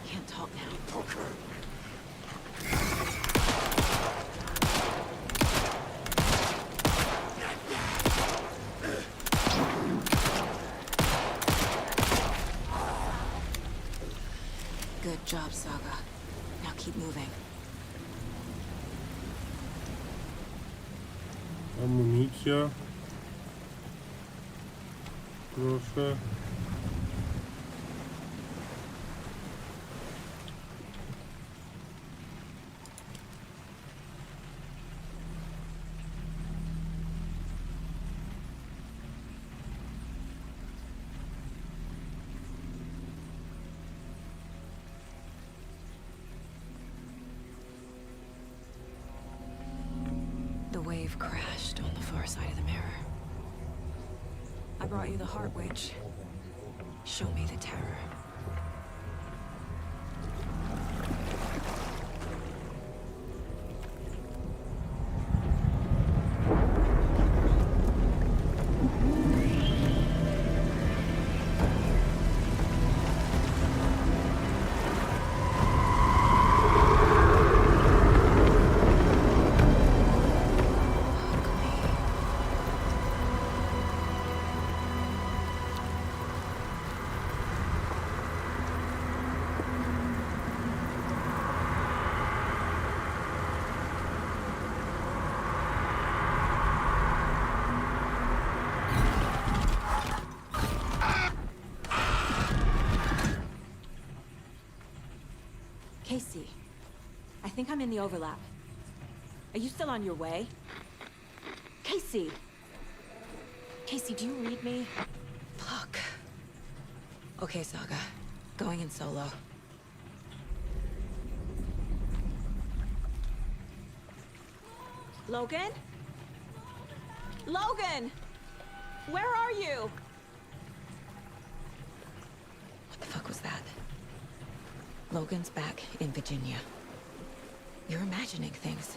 Can't talk now. Good job, Saga. Now keep moving. Amunicja. Proszę. You've crashed on the far side of the mirror. I brought you the Heart Witch. Show me the terror. Casey, I think I'm in the overlap. Are you still on your way? Casey! Casey, do you read me? Fuck. Okay, Saga. Going in solo. Logan? Logan! Where are you? What the fuck was that? Logan's back in Virginia. You're imagining things.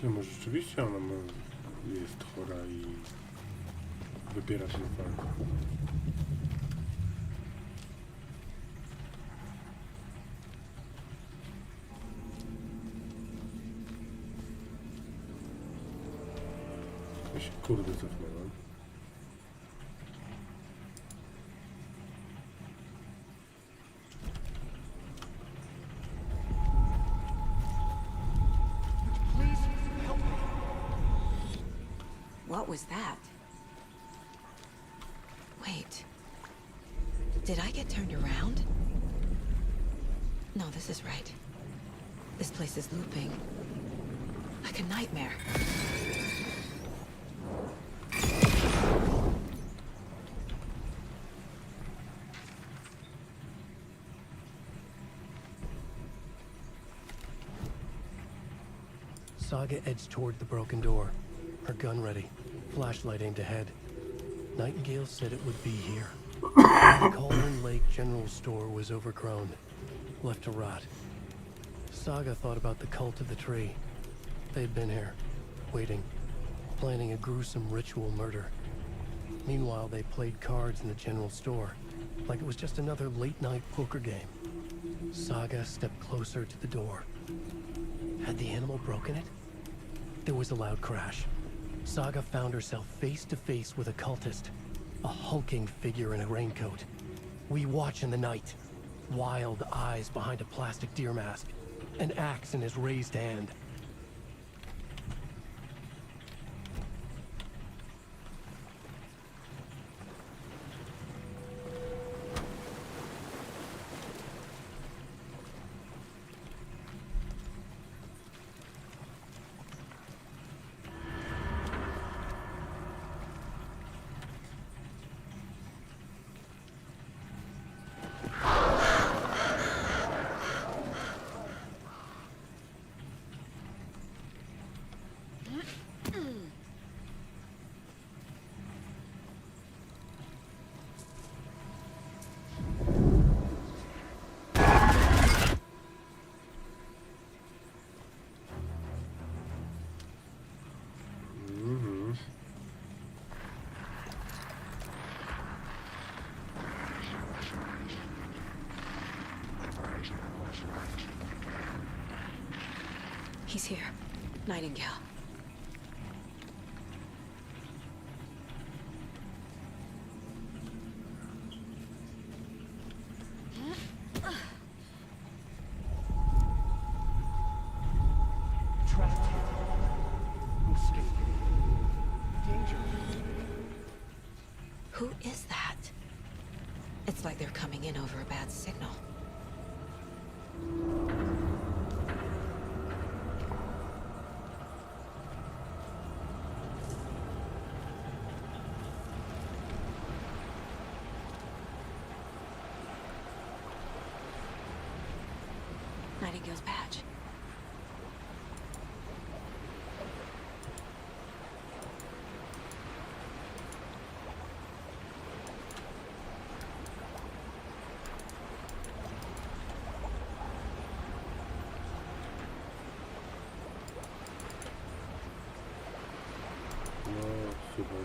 Czy może rzeczywiście ona jest chora i wybiera ten fakt? Ja się kurde cofnąłem. What was that? Wait. Did I get turned around? No, this is right. This place is looping. Like a nightmare. Saga edged toward the broken door, her gun ready, flashlight aimed ahead. Nightingale said it would be here. The Cauldron Lake General Store was overgrown, left to rot. Saga thought about the cult of the tree. They'd been here, waiting, planning a gruesome ritual murder. Meanwhile, they played cards in the general store, like it was just another late-night poker game. Saga stepped closer to the door. Had the animal broken it? There was a loud crash. Saga found herself face to face with a cultist, a hulking figure in a raincoat. We watch in the night, wild eyes behind a plastic deer mask, an axe in his raised hand. He's here. Nightingale. Trapped. Escape. Danger. Who is that? It's like they're coming in over a bad signal. Miguel's badge. No, super.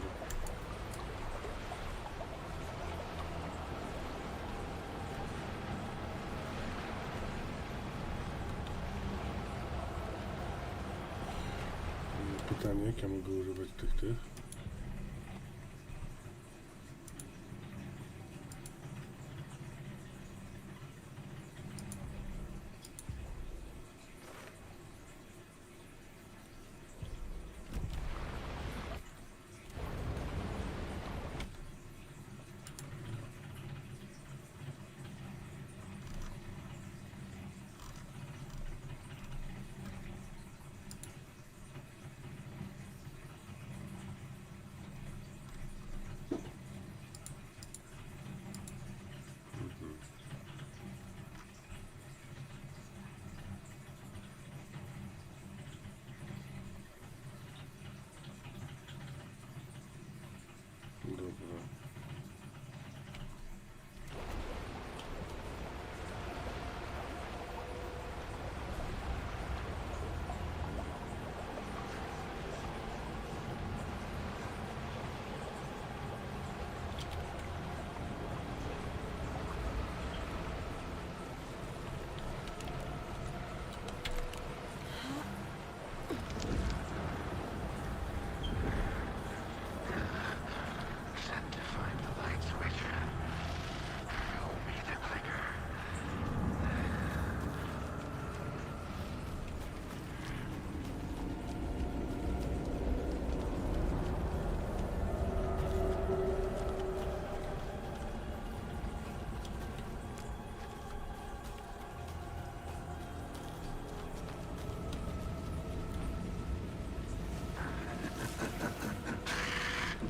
Pytanie, jak ja mogę używać tych? Dobra. Sent to find the light switch. Show me the clicker.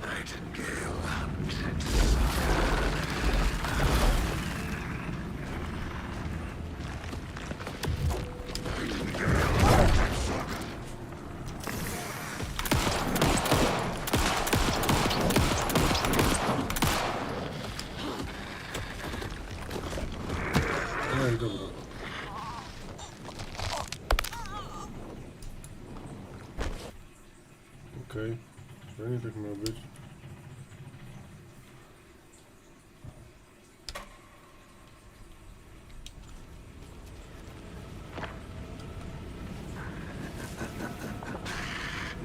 Nightingale hunted No i dobra. Okej. To nie tak ma być.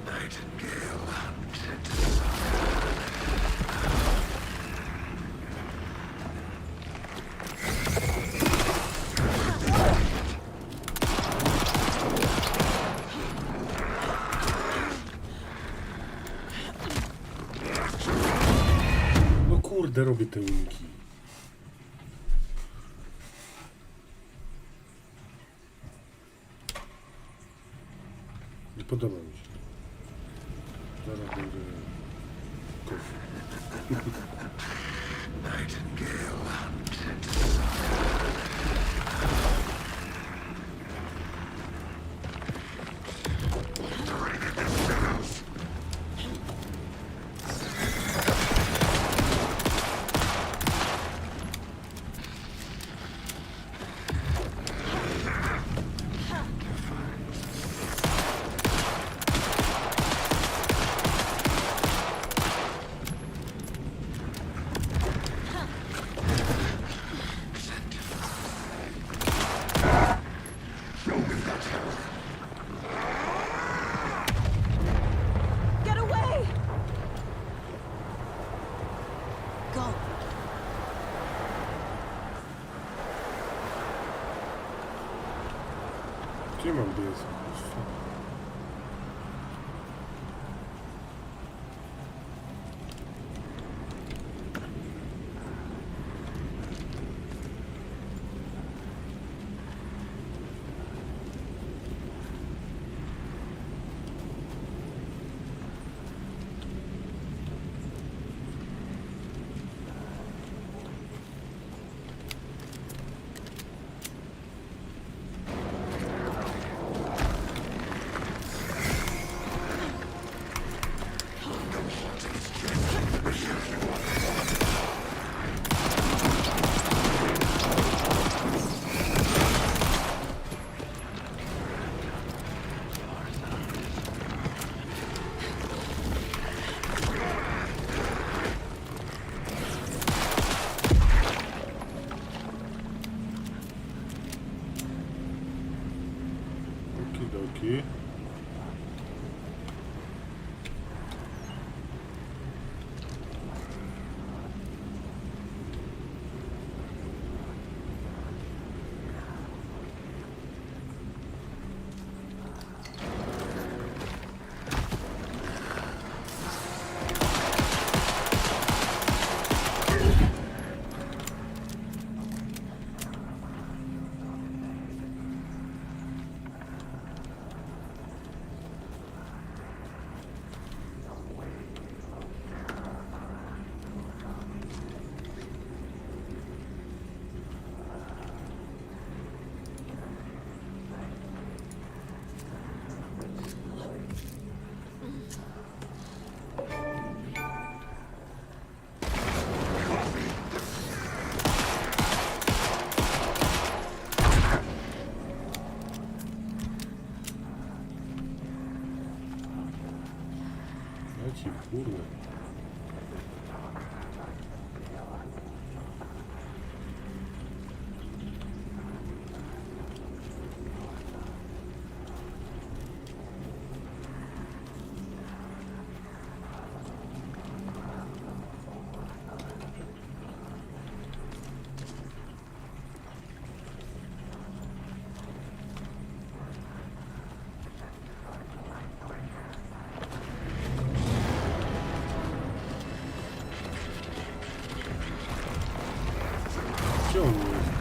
Nightingale hunted No kurde, robię te uniki. Nie podoba mi się. Zaraz będzie kosz. Nightingale hunted Get away! Go. Gdzie mam biec? Leci, kurde. Gdzie on jest?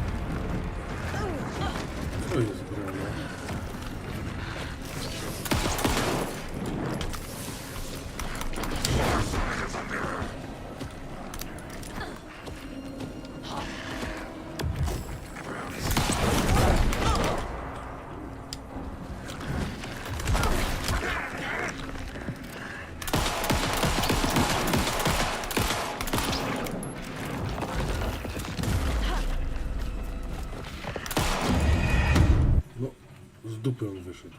Co jest grane? No, z dupy on wyszedł.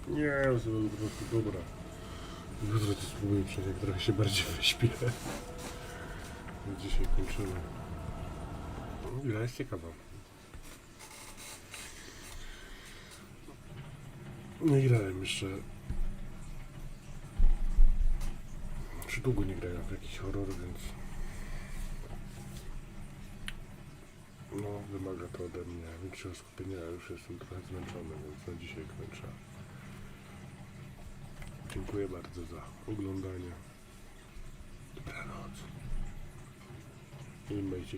Nie, zrobię po prostu dobra. Jutro to spróbuję przejść, jak trochę się bardziej wyśpię. Dzisiaj kończymy. Gra jest ciekawa. Nie grałem jeszcze. Czy długo nie grałem w jakiś horror, więc no, wymaga to ode mnie większego skupienia. Ja już jestem trochę zmęczony, więc na dzisiaj kończę. Dziękuję bardzo za oglądanie. Dobranoc. Nie pamiętajcie,